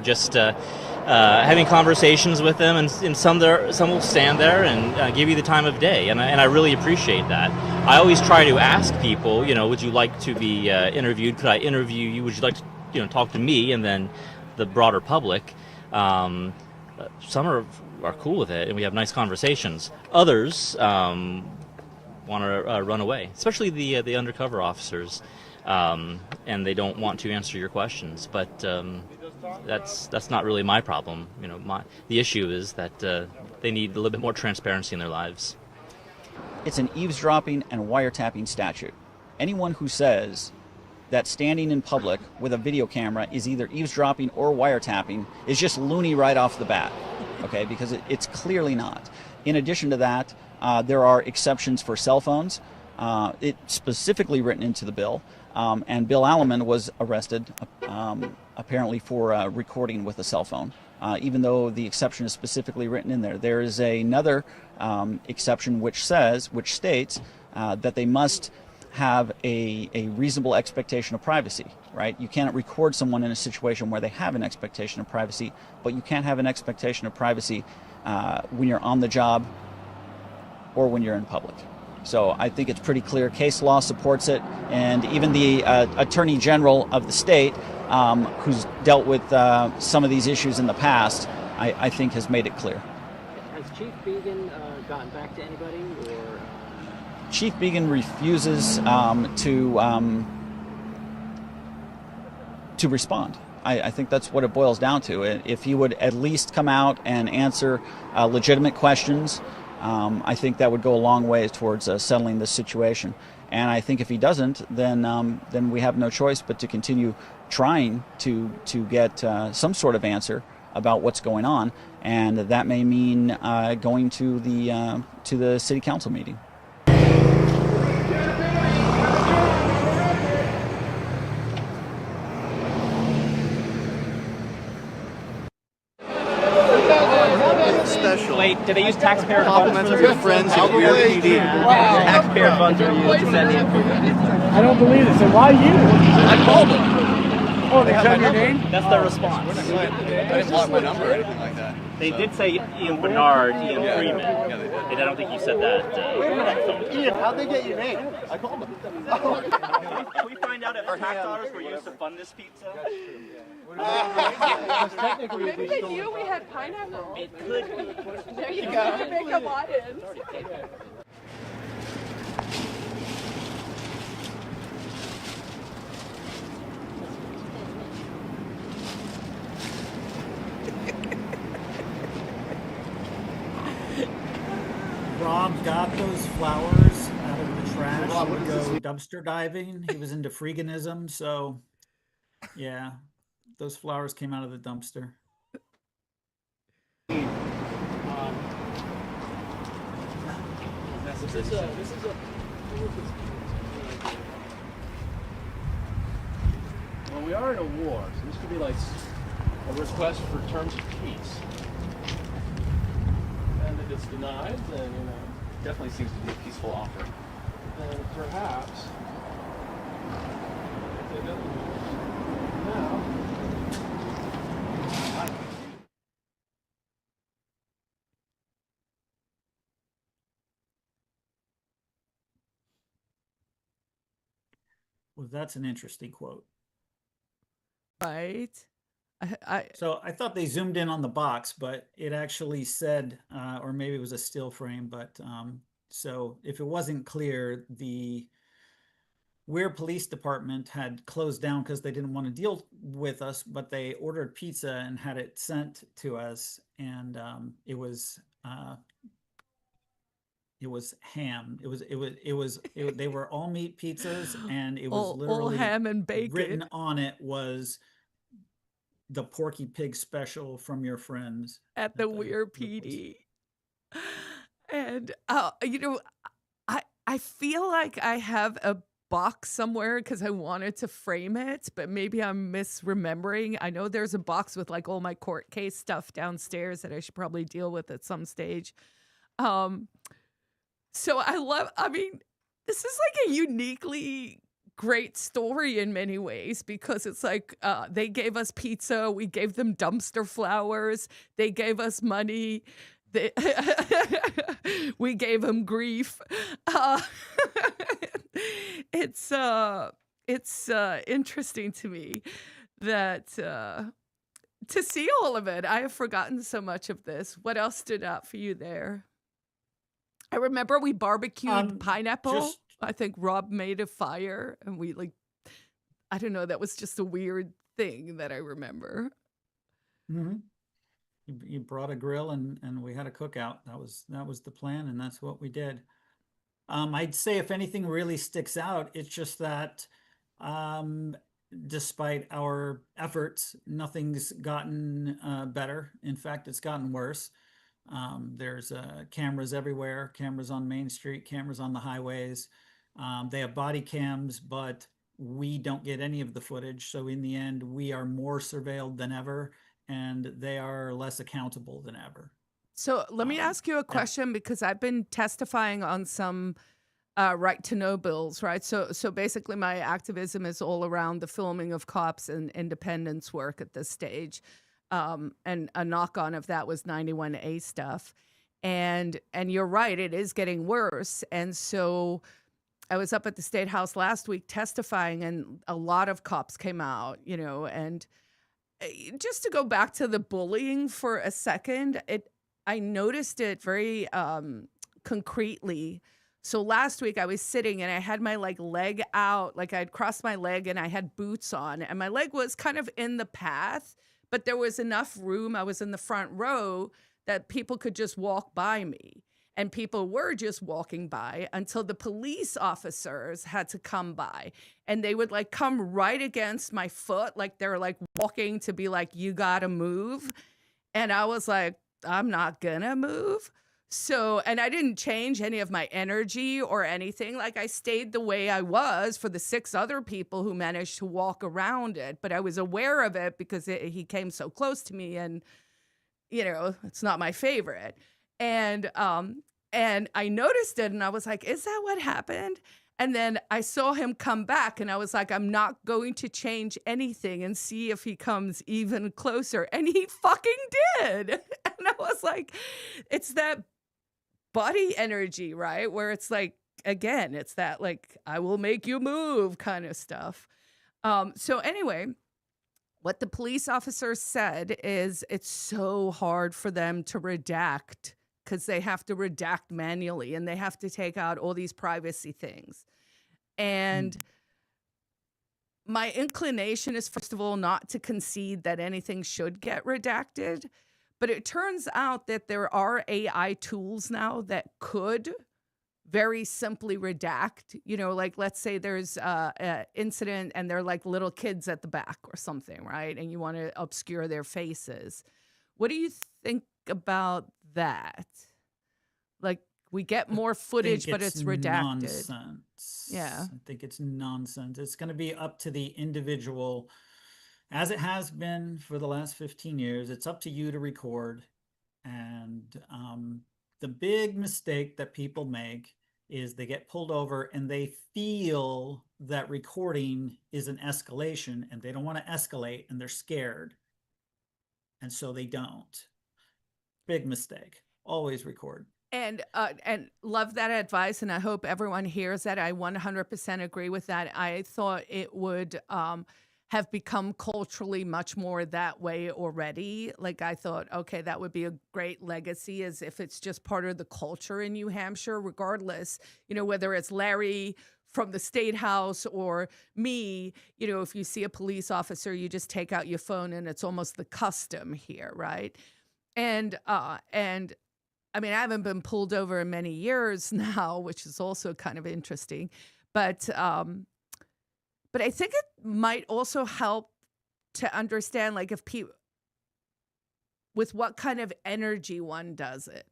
Just having conversations with them, and some will stand there and give you the time of day, and I really appreciate that. I always try to ask people, would you like to be interviewed? Could I interview you? Would you like to, talk to me and then the broader public? Some are cool with it, and we have nice conversations. Others want to run away, especially the undercover officers. And they don't want to answer your questions, but that's not really my problem. The issue is that they need a little bit more transparency in their lives. It's an eavesdropping and wiretapping statute. Anyone who says that standing in public with a video camera is either eavesdropping or wiretapping is just loony right off the bat, okay? Because it's clearly not. In addition to that, there are exceptions for cell phones. It's specifically written into the bill. And Bill Alleman was arrested apparently for recording with a cell phone, even though the exception is specifically written in there. There is another exception which states that they must have a reasonable expectation of privacy, right? You cannot record someone in a situation where they have an expectation of privacy, but you can't have an expectation of privacy when you're on the job or when you're in public. So I think it's pretty clear. Case law supports it, and even the Attorney General of the state, who's dealt with some of these issues in the past, I think has made it clear. Has Chief Began gotten back to anybody, or? Chief Began refuses to respond. I think that's what it boils down to. If he would at least come out and answer legitimate questions, I think that would go a long way towards settling this situation. And I think if he doesn't, then we have no choice but to continue trying to get some sort of answer about what's going on, and that may mean going to the city council meeting. Wait, did they use taxpayer Compliments of your friends at Weare PD. Taxpayer funds are used to send in. I don't believe it. So why you? I called them. Oh, they said your name? That's their response. I didn't block my number or anything like that. They did say Ian Bernard, Ian Freeman. Yeah, they did. And I don't think you said that. Ian, how'd they get your name? I called them. Can we find out if our tax dollars were used to fund this pizza? Technically, Maybe they knew we had pineapple. It could be. There you go. Make a Hawaiian. Rob got those flowers out of the trash. He would go dumpster diving. He was into freeganism, so yeah, those flowers came out of the dumpster. Well, we are in a war, so this could be like a request for terms of peace. And if it's denied, then, Definitely seems to be a peaceful offer. then perhaps, if they don't now, Well, that's an interesting quote. Right. So I thought they zoomed in on the box, but it actually said, or maybe it was a still frame, but so if it wasn't clear, the Weare Police Department had closed down because they didn't want to deal with us, but they ordered pizza and had it sent to us, and it was ham. They were all meat pizzas, and it was literally all ham and bacon. Written on it was the Porky Pig special from your friends at the Weare PD. And I feel like I have a box somewhere because I wanted to frame it, but maybe I'm misremembering. I know there's a box with like all my court case stuff downstairs that I should probably deal with at some stage. So this is like a uniquely great story in many ways, because it's like they gave us pizza, we gave them dumpster flowers, they gave us money, we gave them grief. It's interesting to me that to see all of it. I have forgotten so much of this. What else stood out for you there? I remember we barbecued pineapple. I think Rob made a fire, and we I don't know, that was just a weird thing that I remember. Mm-hmm. You brought a grill and we had a cookout. That was the plan, and that's what we did. I'd say if anything really sticks out, it's just that despite our efforts, nothing's gotten better. In fact, it's gotten worse. There's cameras everywhere, cameras on Main Street, cameras on the highways. They have body cams, but we don't get any of the footage. So in the end, we are more surveilled than ever, and they are less accountable than ever. So let me ask you a question, because I've been testifying on some right to know bills, right? So basically my activism is all around the filming of cops and independence work at this stage. And a knock on of that was 91A stuff. And you're right, it is getting worse. And so I was up at the State House last week testifying, and a lot of cops came out, and just to go back to the bullying for a second, I noticed it very concretely. So last week I was sitting and I had my leg out, I'd crossed my leg and I had boots on, and my leg was kind of in the path, but there was enough room. I was in the front row that people could just walk by me. And people were just walking by until the police officers had to come by, and they would come right against my foot. They're walking to be you gotta move. And I was like, I'm not gonna move. So, and I didn't change any of my energy or anything. I stayed the way I was for the 6 other people who managed to walk around it. But I was aware of it because he came so close to me, and, it's not my favorite. And I noticed it, and I was like, is that what happened? And then I saw him come back, and I was like, I'm not going to change anything and see if he comes even closer. And he fucking did. And I was like, it's that body energy, right? Where it's again, it's that I will make you move kind of stuff. So anyway, what the police officer said is it's so hard for them to redact, because they have to redact manually, and they have to take out all these privacy things. And my inclination is, first of all, not to concede that anything should get redacted. But it turns out that there are AI tools now that could very simply redact. Let's say there's an incident and they're little kids at the back or something, right? And you want to obscure their faces. What do you think about that? We get more footage, but it's redacted. Nonsense. Yeah. I think it's nonsense. It's going to be up to the individual, as it has been for the last 15 years. It's up to you to record. And the big mistake that people make is they get pulled over and they feel that recording is an escalation, and they don't want to escalate, and they're scared. And so they don't. Big mistake. Always record. And love that advice, and I hope everyone hears that. I 100% agree with that. I thought it would have become culturally much more that way already. I thought, okay, that would be a great legacy, as if it's just part of the culture in New Hampshire, regardless, whether it's Larry from the State House or me, if you see a police officer, you just take out your phone, and it's almost the custom here, right? And I mean, I haven't been pulled over in many years now, which is also kind of interesting. But I think it might also help to understand, if people, with what kind of energy one does it.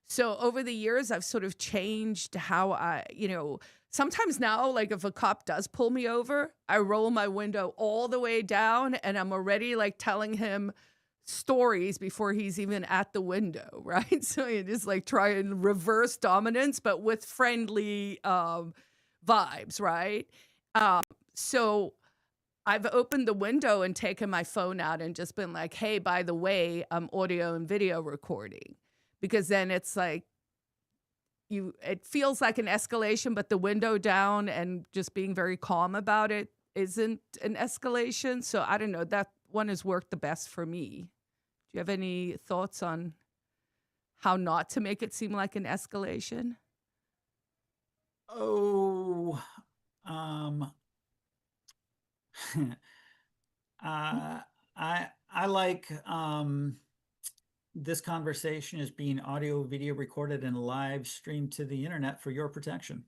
So over the years, I've sort of changed how I, sometimes now, if a cop does pull me over, I roll my window all the way down, and I'm already telling him stories before he's even at the window, right? So you just try and reverse dominance, but with friendly vibes, right? So I've opened the window and taken my phone out and just been like, hey, by the way, I'm audio and video recording. Because then it's like, it feels like an escalation, but the window down and just being very calm about it isn't an escalation. So I don't know, that one has worked the best for me. Do you have any thoughts on how not to make it seem like an escalation? Oh, um, I like this conversation is being audio, video recorded, and live streamed to the internet for your protection.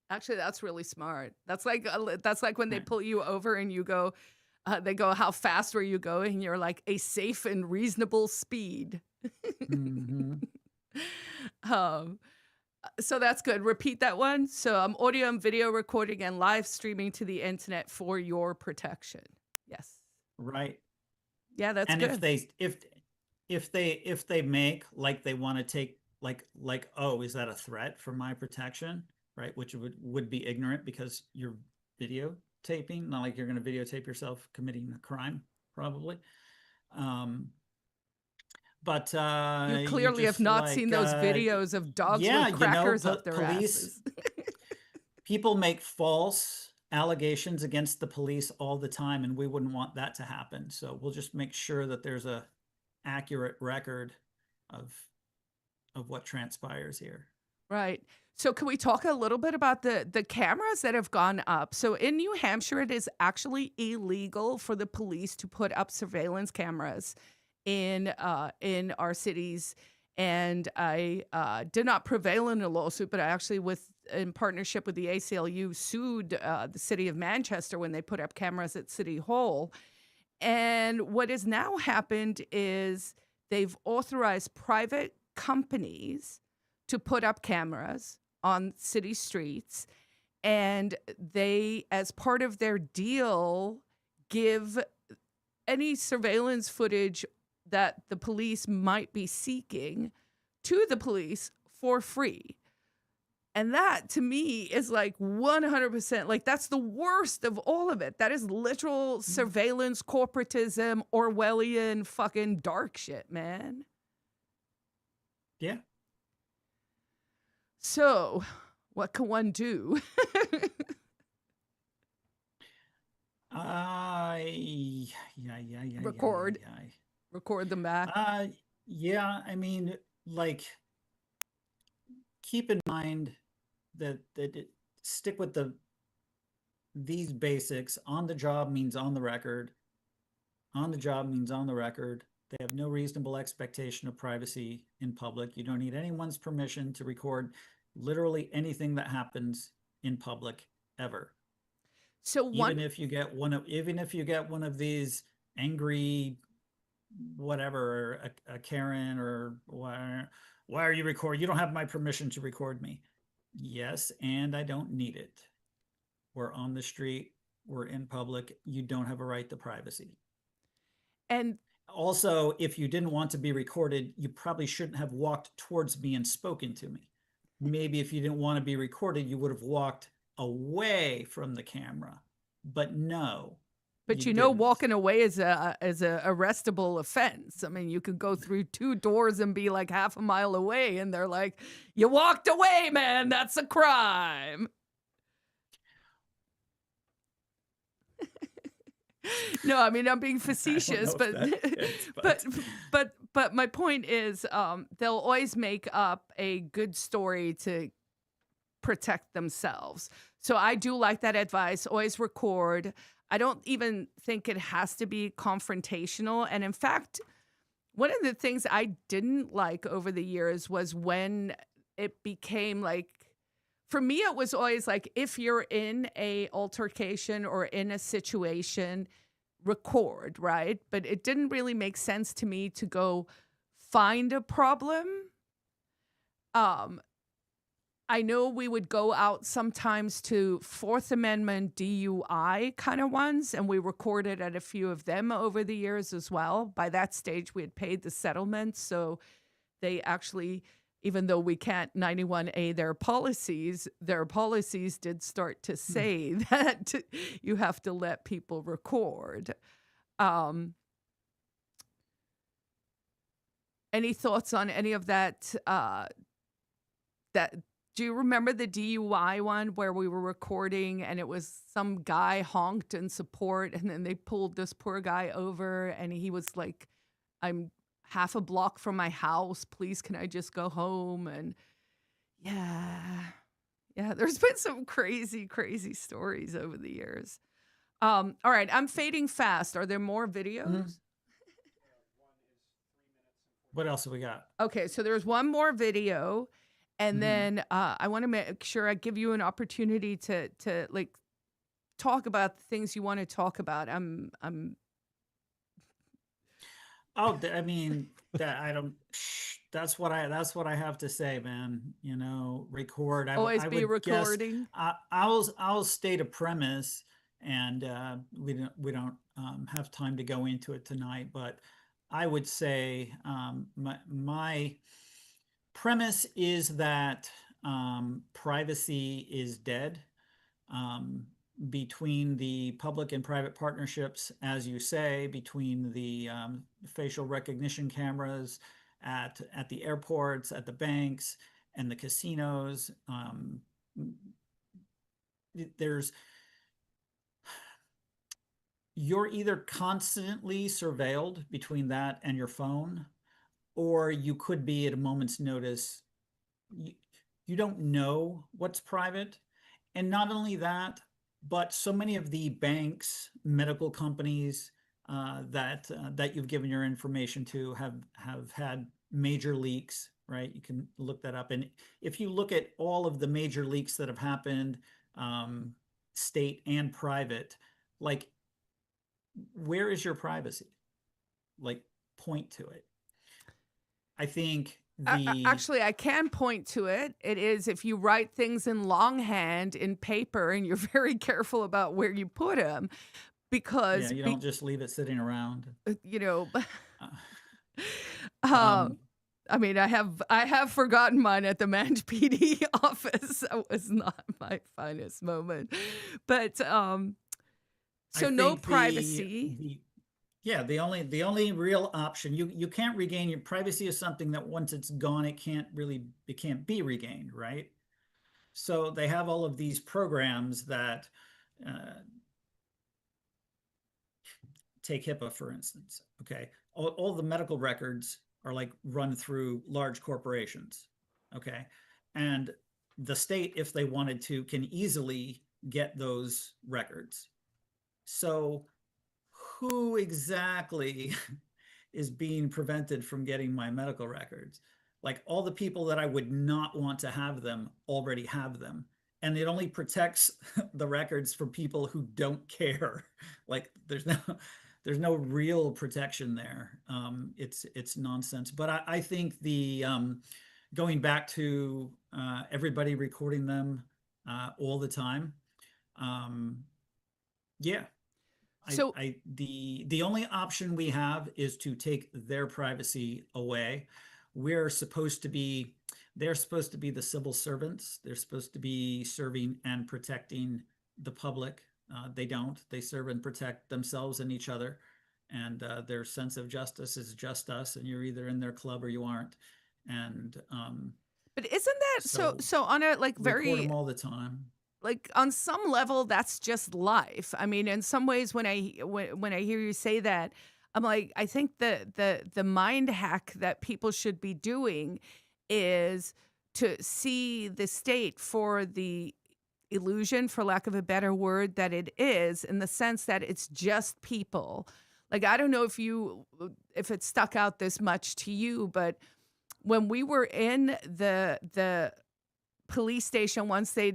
Actually, that's really smart. That's like when they pull you over and you go, they go, how fast were you going? And you're like, a safe and reasonable speed. Mm-hmm. So that's good. Repeat that one. So I'm audio and video recording and live streaming to the internet for your protection. Yes. Right. Yeah, that's and good. if they make like they want to take like oh, is that a threat for my protection, right? Which would be ignorant because you're videotaping, not like you're going to videotape yourself committing a crime, probably. But you clearly have not seen those videos of dogs with crackers up their asses. People make false allegations against the police all the time, and we wouldn't want that to happen. So we'll just make sure that there's a accurate record of what transpires here. Right. So can we talk a little bit about the cameras that have gone up? So in New Hampshire, it is actually illegal for the police to put up surveillance cameras in our cities. And I did not prevail in a lawsuit, but I actually, in partnership with the ACLU, sued the city of Manchester when they put up cameras at City Hall. And what has now happened is they've authorized private companies to put up cameras on city streets, and they, as part of their deal, give any surveillance footage that the police might be seeking to the police for free. And that, to me, is like 100%, like that's the worst of all of it. That is literal surveillance, corporatism, Orwellian fucking dark shit, man. Yeah. So, what can one do? Record. Record them back. Yeah, I mean, like, keep in mind that stick with these basics. On the job means on the record. On the job means on the record. They have no reasonable expectation of privacy in public. You don't need anyone's permission to record literally anything that happens in public ever. So even if you get one of these angry whatever, a Karen, or why are you recording? You don't have my permission to record me. Yes, and I don't need it. We're on the street, we're in public, you don't have a right to privacy. And also, if you didn't want to be recorded, you probably shouldn't have walked towards me and spoken to me. Maybe if you didn't want to be recorded, you would have walked away from the camera. But no. But you know, walking away is a arrestable offense. I mean, you could go through 2 doors and be like half a mile away, and they're like, "You walked away, man. That's a crime." No, I mean, I'm being facetious, but my point is, they'll always make up a good story to protect themselves. So I do like that advice. Always record. I don't even think it has to be confrontational. And in fact, one of the things I didn't like over the years was when it became like, for me, it was always like, if you're in a altercation or in a situation, record, right? But it didn't really make sense to me to go find a problem. I know we would go out sometimes to Fourth Amendment DUI kind of ones, and we recorded at a few of them over the years as well. By that stage, we had paid the settlement, so they actually even though we can't 91A their policies did start to say that you have to let people record. Any thoughts on any of that? Do you remember the DUI one where we were recording and it was some guy honked in support and then they pulled this poor guy over and he was like, I'm half a block from my house. Please, can I just go home? And yeah, there's been some crazy, crazy stories over the years. All right, I'm fading fast. Are there more videos? Mm-hmm. What else have we got? Okay, so there's one more video. And then I want to make sure I give you an opportunity to like talk about the things you want to talk about. Oh, I mean, that's what I have to say, man. You know, record. Always be recording. I'll state a premise, and we don't have time to go into it tonight. But I would say my premise is that privacy is dead. Between the public and private partnerships, as you say, between the facial recognition cameras at the airports, at the banks, and the casinos, you're either constantly surveilled between that and your phone, or you could be at a moment's notice. You don't know what's private. And not only that, but so many of the banks, medical companies that you've given your information to have had major leaks, right? You can look that up. And if you look at all of the major leaks that have happened, state and private, like, where is your privacy? Like, point to it. I think actually, I can point to it. It is if you write things in longhand in paper and you're very careful about where you put them, because you don't just leave it sitting around. You know, I mean, I have forgotten mine at the Weare PD office. That was not my finest moment, but so no privacy. The only real option, you can't regain your privacy is something that once it's gone, it can't be regained, right? So they have all of these programs that take HIPAA, for instance. Okay, all the medical records are like run through large corporations. Okay, and the state, if they wanted to, can easily get those records. So who exactly is being prevented from getting my medical records? Like, all the people that I would not want to have them already have them. And it only protects the records for people who don't care. Like, there's no real protection there. It's nonsense. But I think the going back to everybody recording them all the time. So the only option we have is to take their privacy away. They're supposed to be the civil servants. They're supposed to be serving and protecting the public. They don't. They serve and protect themselves and each other. And their sense of justice is just us. And you're either in their club or you aren't. And but isn't that so on a like very record them all the time? Like, on some level, that's just life. I mean, in some ways, when I hear you say that, I'm like, I think the mind hack that people should be doing is to see the state for the illusion, for lack of a better word, that it is, in the sense that it's just people. Like, I don't know if it stuck out this much to you, but when we were in the police station once, I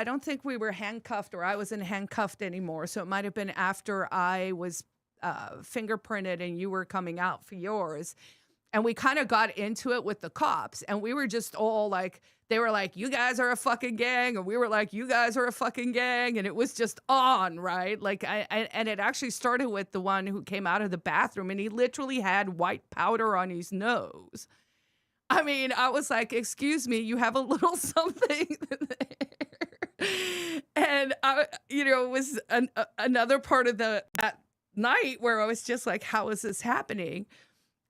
don't think we were handcuffed, or I wasn't handcuffed anymore. So it might have been after I was fingerprinted and you were coming out for yours. And we kind of got into it with the cops, and we were just all like, they were like, you guys are a fucking gang. And we were like, you guys are a fucking gang. And it was just on, right? Like, and it actually started with the one who came out of the bathroom and he literally had white powder on his nose. I mean, I was like, excuse me, you have a little something there. And it was another part of that night where I was just like, how is this happening?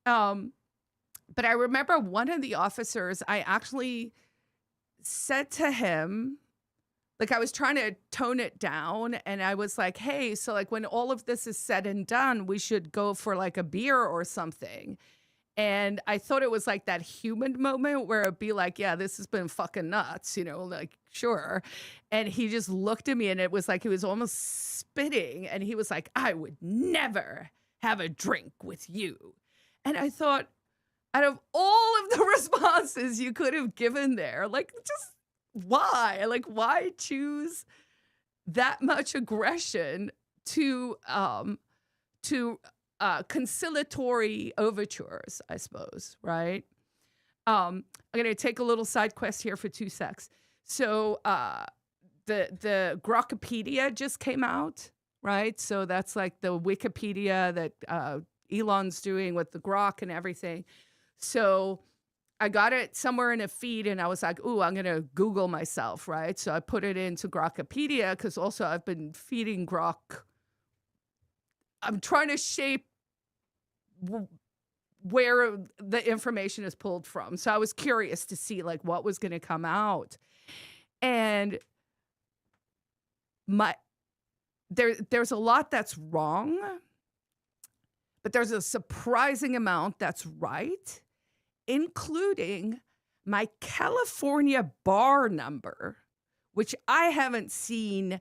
But I remember one of the officers, I actually said to him, like, I was trying to tone it down, and I was like, hey, so like when all of this is said and done, we should go for like a beer or something. And I thought it was like that human moment where it'd be like, yeah, this has been fucking nuts, like, sure. And he just looked at me, and it was like he was almost spitting, and he was like, I would never have a drink with you. And I thought, out of all of the responses you could have given there, like, just why? Like, why choose that much aggression to conciliatory overtures, I suppose, right? I'm going to take a little side quest here for 2 secs. So the Grokpedia just came out, right? So that's like the Wikipedia that Elon's doing with the Grok and everything. So I got it somewhere in a feed, and I was like, ooh, I'm going to Google myself, right? So I put it into Grokpedia, because also I've been feeding Grok. I'm trying to shape where the information is pulled from. So I was curious to see like what was going to come out. And there's a lot that's wrong, but there's a surprising amount that's right, including my California bar number, which I haven't seen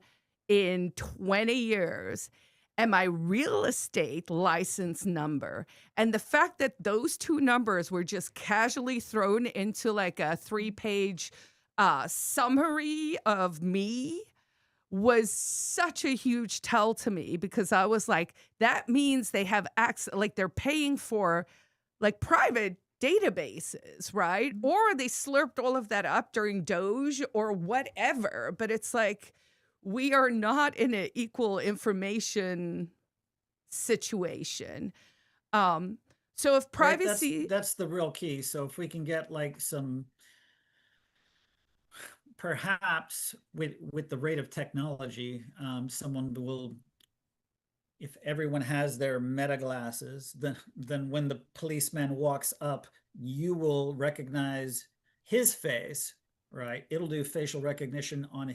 in 20 years, and my real estate license number. And the fact that those 2 numbers were just casually thrown into like a 3-page summary of me was such a huge tell to me, because I was like, that means they have access, like they're paying for like private databases, right? Or they slurped all of that up during Doge or whatever. But it's like, we are not in an equal information situation. So if privacy... Right, that's the real key. So if we can get like some, perhaps with the rate of technology, someone will, if everyone has their meta glasses, then when the policeman walks up, you will recognize his face, right? It'll do facial recognition on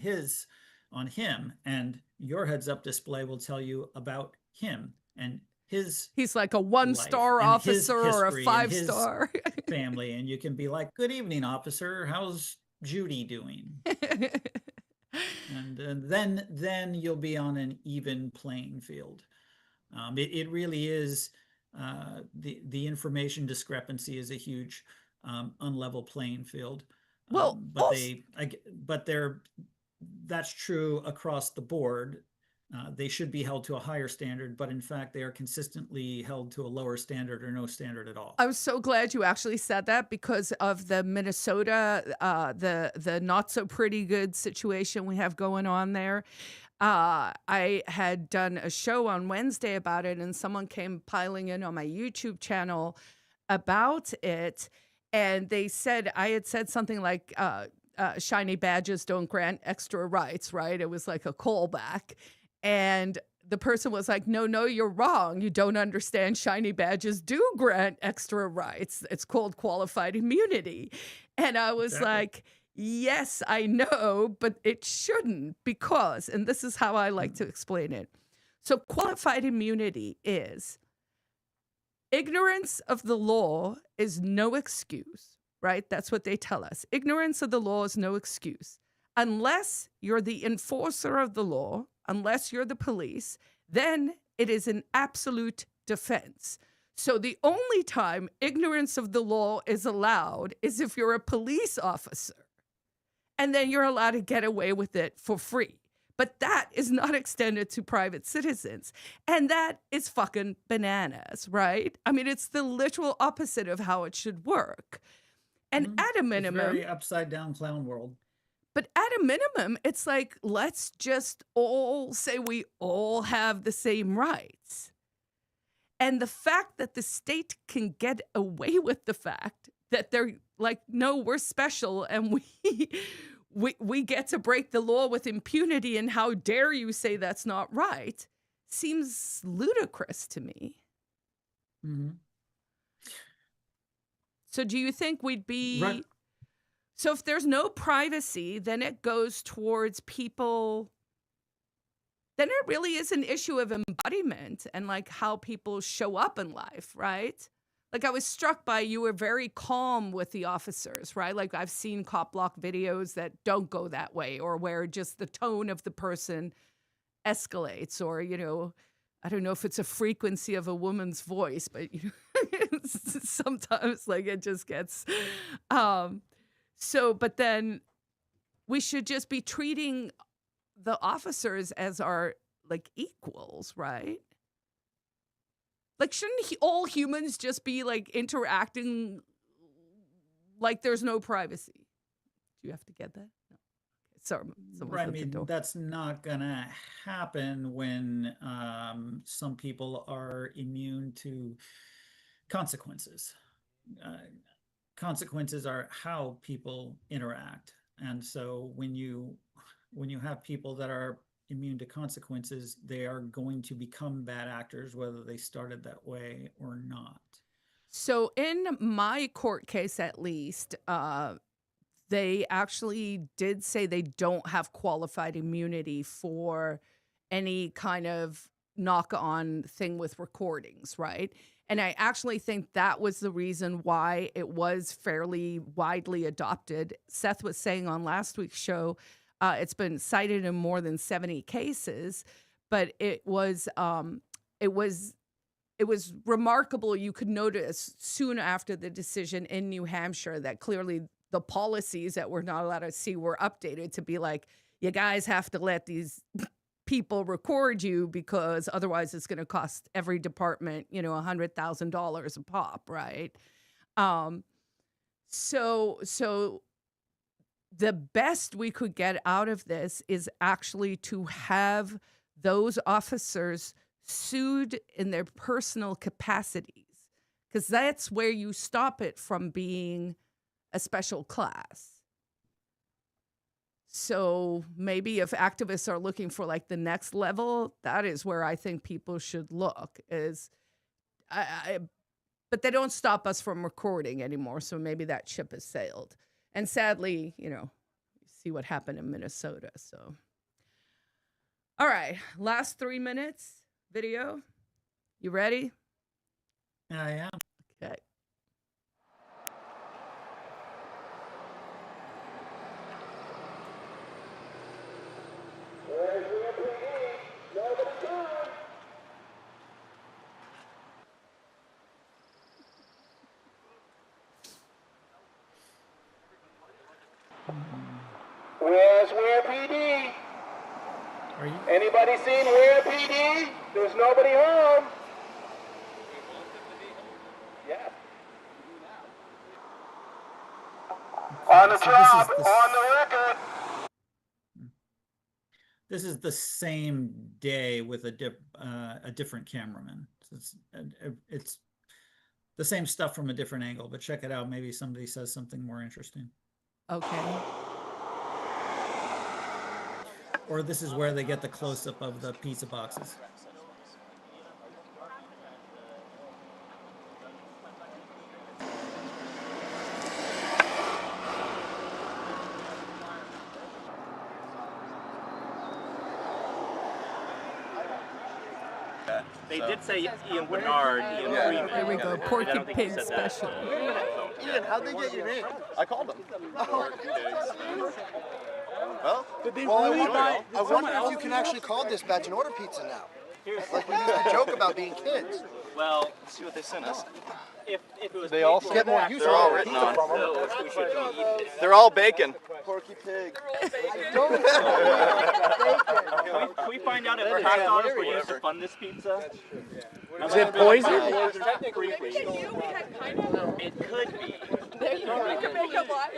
him, and your heads-up display will tell you about him and he's like a 1-star officer or a 5-star family, and you can be like, good evening, officer, how's Judy doing? and then you'll be on an even playing field. It really is, the information discrepancy is a huge unlevel playing field. Well, that's true across the board. They should be held to a higher standard, but in fact, they are consistently held to a lower standard or no standard at all. I was so glad you actually said that, because of the Minnesota, the not so pretty good situation we have going on there. I had done a show on Wednesday about it, and someone came piling in on my YouTube channel about it. And they said, I had said something like, shiny badges don't grant extra rights, right? It was like a callback. And the person was like, no, you're wrong. You don't understand. Shiny badges do grant extra rights. It's called qualified immunity. And I was like, yes, I know, but it shouldn't, because, and this is how I like to explain it. So qualified immunity is ignorance of the law is no excuse, right? That's what they tell us. Ignorance of the law is no excuse. Unless you're the enforcer of the law, unless you're the police, then it is an absolute defense. So the only time ignorance of the law is allowed is if you're a police officer. And then you're allowed to get away with it for free. But that is not extended to private citizens. And that is fucking bananas, right? I mean, it's the literal opposite of how it should work. And at a minimum... It's very upside down clown world. But at a minimum, it's like, let's just all say we all have the same rights. And the fact that the state can get away with the fact that they're like, no, we're special and we get to break the law with impunity, and how dare you say that's not right? Seems ludicrous to me. Mm-hmm. So do you think we'd be... Right. So if there's no privacy, then it goes towards people... Then it really is an issue of embodiment and like how people show up in life, right? Like, I was struck by, you were very calm with the officers, right? Like, I've seen cop block videos that don't go that way, or where just the tone of the person escalates, or, you know, I don't know if it's a frequency of a woman's voice, but you know, sometimes like it just gets, but then we should just be treating the officers as our like equals, right? Like, shouldn't all humans just be like interacting like there's no privacy? Do you have to get that? No. Sorry, Right, I mean, that's not gonna happen when some people are immune to consequences. Consequences are how people interact, and so when you have people that are immune to consequences, they are going to become bad actors, whether they started that way or not. So in my court case, at least, they actually did say they don't have qualified immunity for any kind of knock-on thing with recordings, right? And I actually think that was the reason why it was fairly widely adopted. Seth was saying on last week's show, it's been cited in more than 70 cases, but it was remarkable. You could notice soon after the decision in New Hampshire that clearly the policies that we're not allowed to see were updated to be like, you guys have to let these people record you, because otherwise it's going to cost every department, you know, $100,000 a pop, right? So the best we could get out of this is actually to have those officers sued in their personal capacities, because that's where you stop it from being a special class. So maybe if activists are looking for like the next level, that is where I think people should look. But they don't stop us from recording anymore, so maybe that ship has sailed. And sadly, you know, you see what happened in Minnesota. So, all right, last 3 minutes video. You ready? I am. Okay. Where's Weare PD? Are you? Anybody seen Weare PD? There's nobody home. Yeah. On the job, on the record. This is the same day with a different cameraman. So it's the same stuff from a different angle, but check it out. Maybe somebody says something more interesting. Okay. Or this is where they get the close-up of the pizza boxes. They did say Ian Bernard, Ian Freeman. There we go. Porky Pig special. Ian, how'd they get your name? I called them. Well, did they really buy? I wonder if you can actually call dispatch and order pizza now. Like we used to joke about being kids. Well, let's see what they sent us. If it was they all get more use. They're all written on. They're all bacon. Porky Pig. Can we find out if our hot dogs were used to fund this pizza? Is it poison? It could be. There you go. You can make a lie.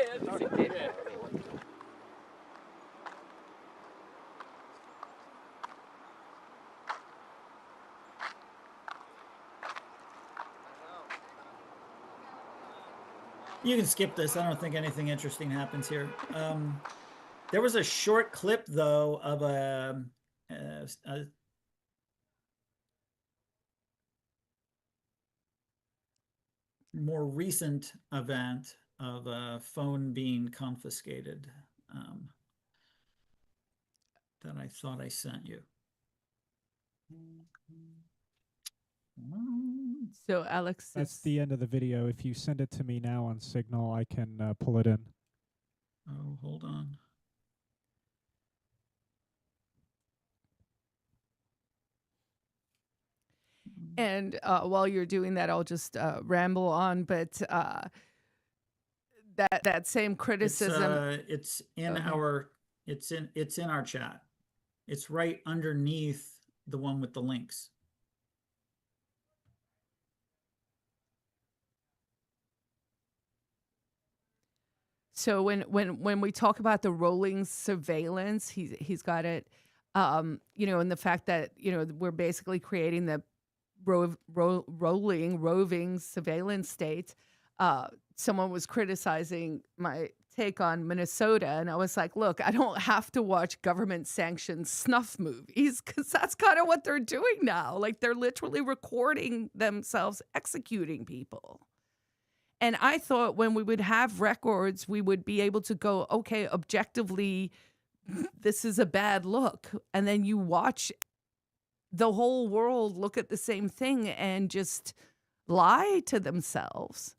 You can skip this. I don't think anything interesting happens here. There was a short clip, though, of a more recent event of a phone being confiscated that I thought I sent you. So Alex, That's the end of the video. If you send it to me now on Signal, I can pull it in. Oh, hold on. And while you're doing that, I'll just ramble on. But that same criticism. It's in our chat. It's right underneath the one with the links. So when we talk about the rolling surveillance, he's got it, you know, and the fact that, you know, we're basically creating the roving surveillance state. Someone was criticizing my take on Minnesota, and I was like, look, I don't have to watch government sanctioned snuff movies, because that's kind of what they're doing now. Like, they're literally recording themselves executing people. And I thought when we would have records, we would be able to go, okay, objectively, this is a bad look. And then you watch the whole world look at the same thing and just lie to themselves.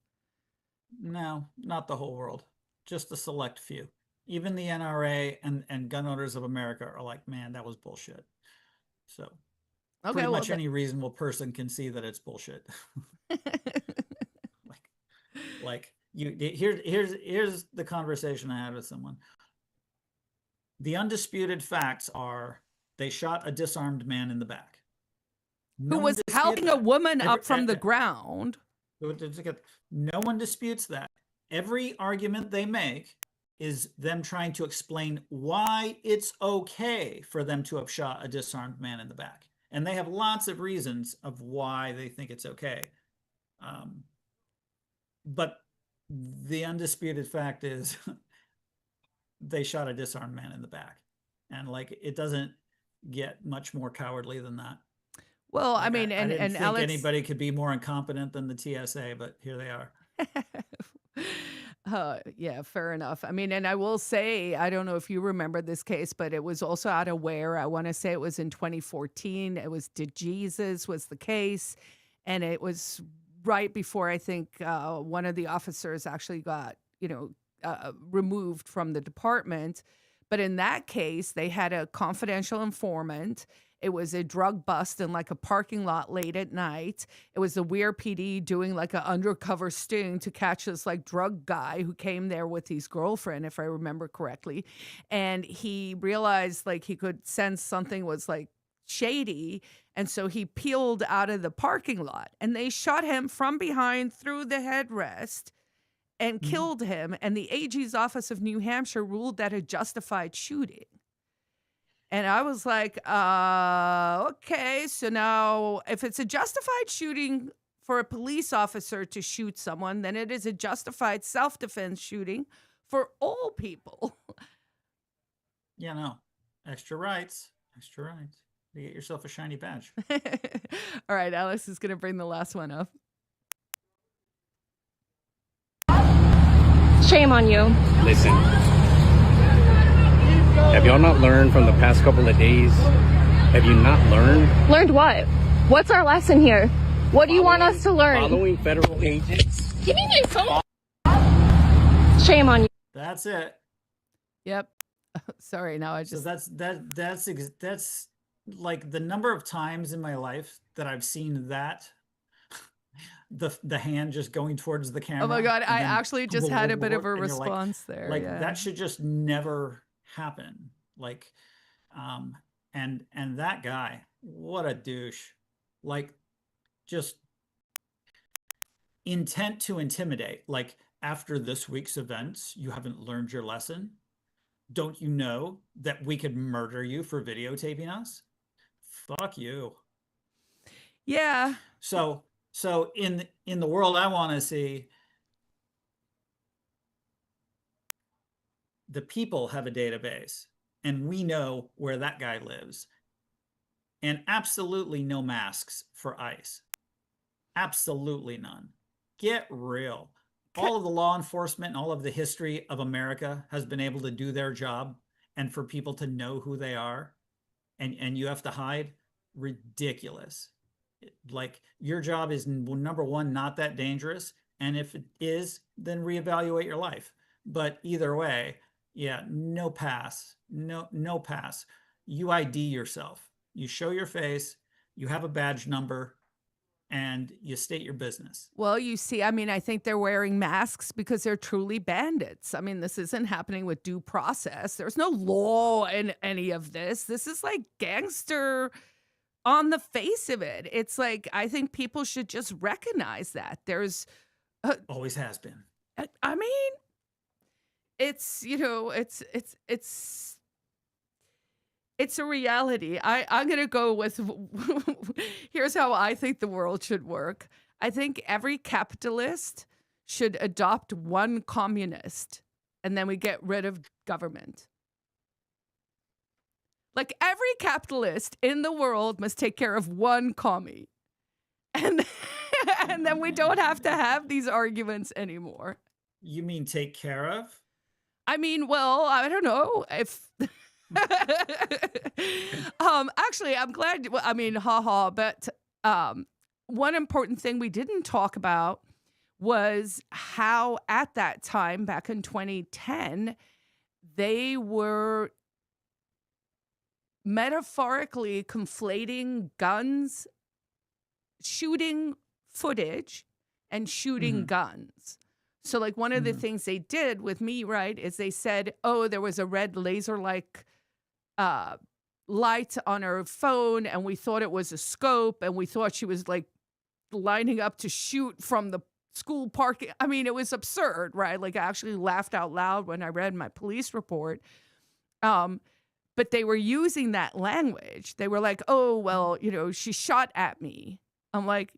No, not the whole world, just a select few. Even the NRA and Gun Owners of America are like, man, that was bullshit. So pretty much any reasonable person can see that it's bullshit. Here's the conversation I had with someone. The undisputed facts are they shot a disarmed man in the back. Who was helping a woman up from the ground. No one disputes that. Every argument they make is them trying to explain why it's okay for them to have shot a disarmed man in the back. And they have lots of reasons of why they think it's okay. But the undisputed fact is they shot a disarmed man in the back. And like, it doesn't get much more cowardly than that. Well, I mean, I didn't think Alex, anybody could be more incompetent than the TSA, but here they are. Yeah, fair enough. I mean, and I will say, I don't know if you remember this case, but it was also out of Weare. I want to say it was in 2014. It was DeJesus was the case. And it was right before I think one of the officers actually got, removed from the department. But in that case, they had a confidential informant. It was a drug bust in like a parking lot late at night. It was the Weare PD doing like an undercover sting to catch this like drug guy who came there with his girlfriend, if I remember correctly. And he realized like he could sense something was like shady. And so he peeled out of the parking lot and they shot him from behind through the headrest and killed him. And the AG's office of New Hampshire ruled that a justified shooting. And I was like, okay, so now if it's a justified shooting for a police officer to shoot someone, then it is a justified self-defense shooting for all people. Yeah, no, extra rights. You get yourself a shiny badge. All right, Alice is going to bring the last one up. Shame on you. Listen. Have y'all not learned from the past couple of days? Have you not learned? Learned what? What's our lesson here? What do you want us to learn? Following federal agents. Give me my phone. Shame on you. That's it. Yep. Sorry, now I just. So that's like the number of times in my life that I've seen that. The hand just going towards the camera. Oh my God, I actually just had a bit of a response there. Like yeah. that should just never happen. Like, and that guy, what a douche. Like, just intent to intimidate. Like, after this week's events, you haven't learned your lesson. Don't you know that we could murder you for videotaping us? Fuck you. Yeah. So in the world I want to see, the people have a database and we know where that guy lives. And absolutely no masks for ICE. Absolutely none. Get real. All of the law enforcement and all of the history of America has been able to do their job, and for people to know who they are and you have to hide, ridiculous. Like, your job is, number one, not that dangerous. And if it is, then reevaluate your life. But either way, yeah, no pass. No pass. You ID yourself. You show your face, you have a badge number, and you state your business. Well, you see, I mean, I think they're wearing masks because they're truly bandits. I mean, this isn't happening with due process. There's no law in any of this. This is like gangster on the face of it. It's like, I think people should just recognize that. There's always has been. I mean, it's, you know, it's a reality. I'm going to go with, here's how I think the world should work. I think every capitalist should adopt one communist, and then we get rid of government. Like, every capitalist in the world must take care of one commie. And, and then we don't have to have these arguments anymore. You mean take care of? I mean, well, I don't know if... Actually, I'm glad. I mean, haha. But one important thing we didn't talk about was how, at that time, back in 2010, they were metaphorically conflating guns, shooting footage, and shooting guns. So, like, one of the things they did with me, right, is they said, oh, there was a red laser-like light on her phone, and we thought it was a scope, and we thought she was, like, lining up to shoot from the school parking. I mean, it was absurd, right? Like, I actually laughed out loud when I read my police report. But they were using that language. They were like, oh, well, you know, she shot at me. I'm like,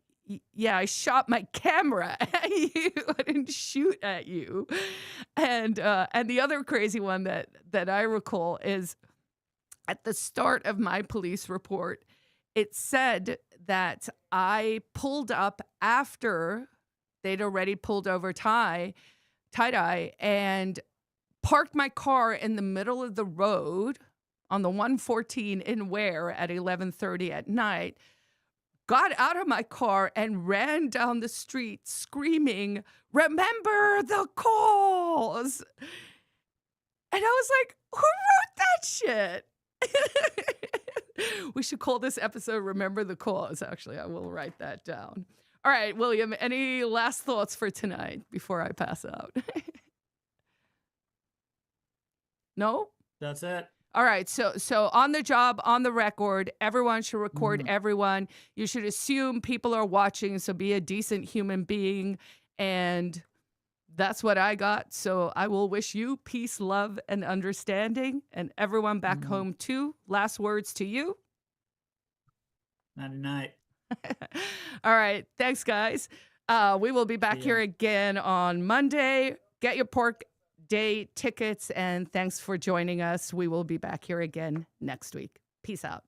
yeah, I shot my camera at you. I didn't shoot at you. And the other crazy one that I recall is at the start of my police report, it said that I pulled up after they'd already pulled over tie-dye and parked my car in the middle of the road on the 114 in Weare at 11:30 at night, got out of my car and ran down the street screaming, "Remember the cause!" And I was like, who wrote that shit? We should call this episode Remember the Cause. Actually, I will write that down. All right, William, any last thoughts for tonight before I pass out? No? That's it. All right, so on the job, on the record, everyone should record everyone. You should assume people are watching, so be a decent human being. And that's what I got. So I will wish you peace, love, and understanding, and everyone back home too. Last words to you. Night. All right, thanks, guys. We will be back here again on Monday. Get your Pork Day tickets, and thanks for joining us. We will be back here again next week. Peace out.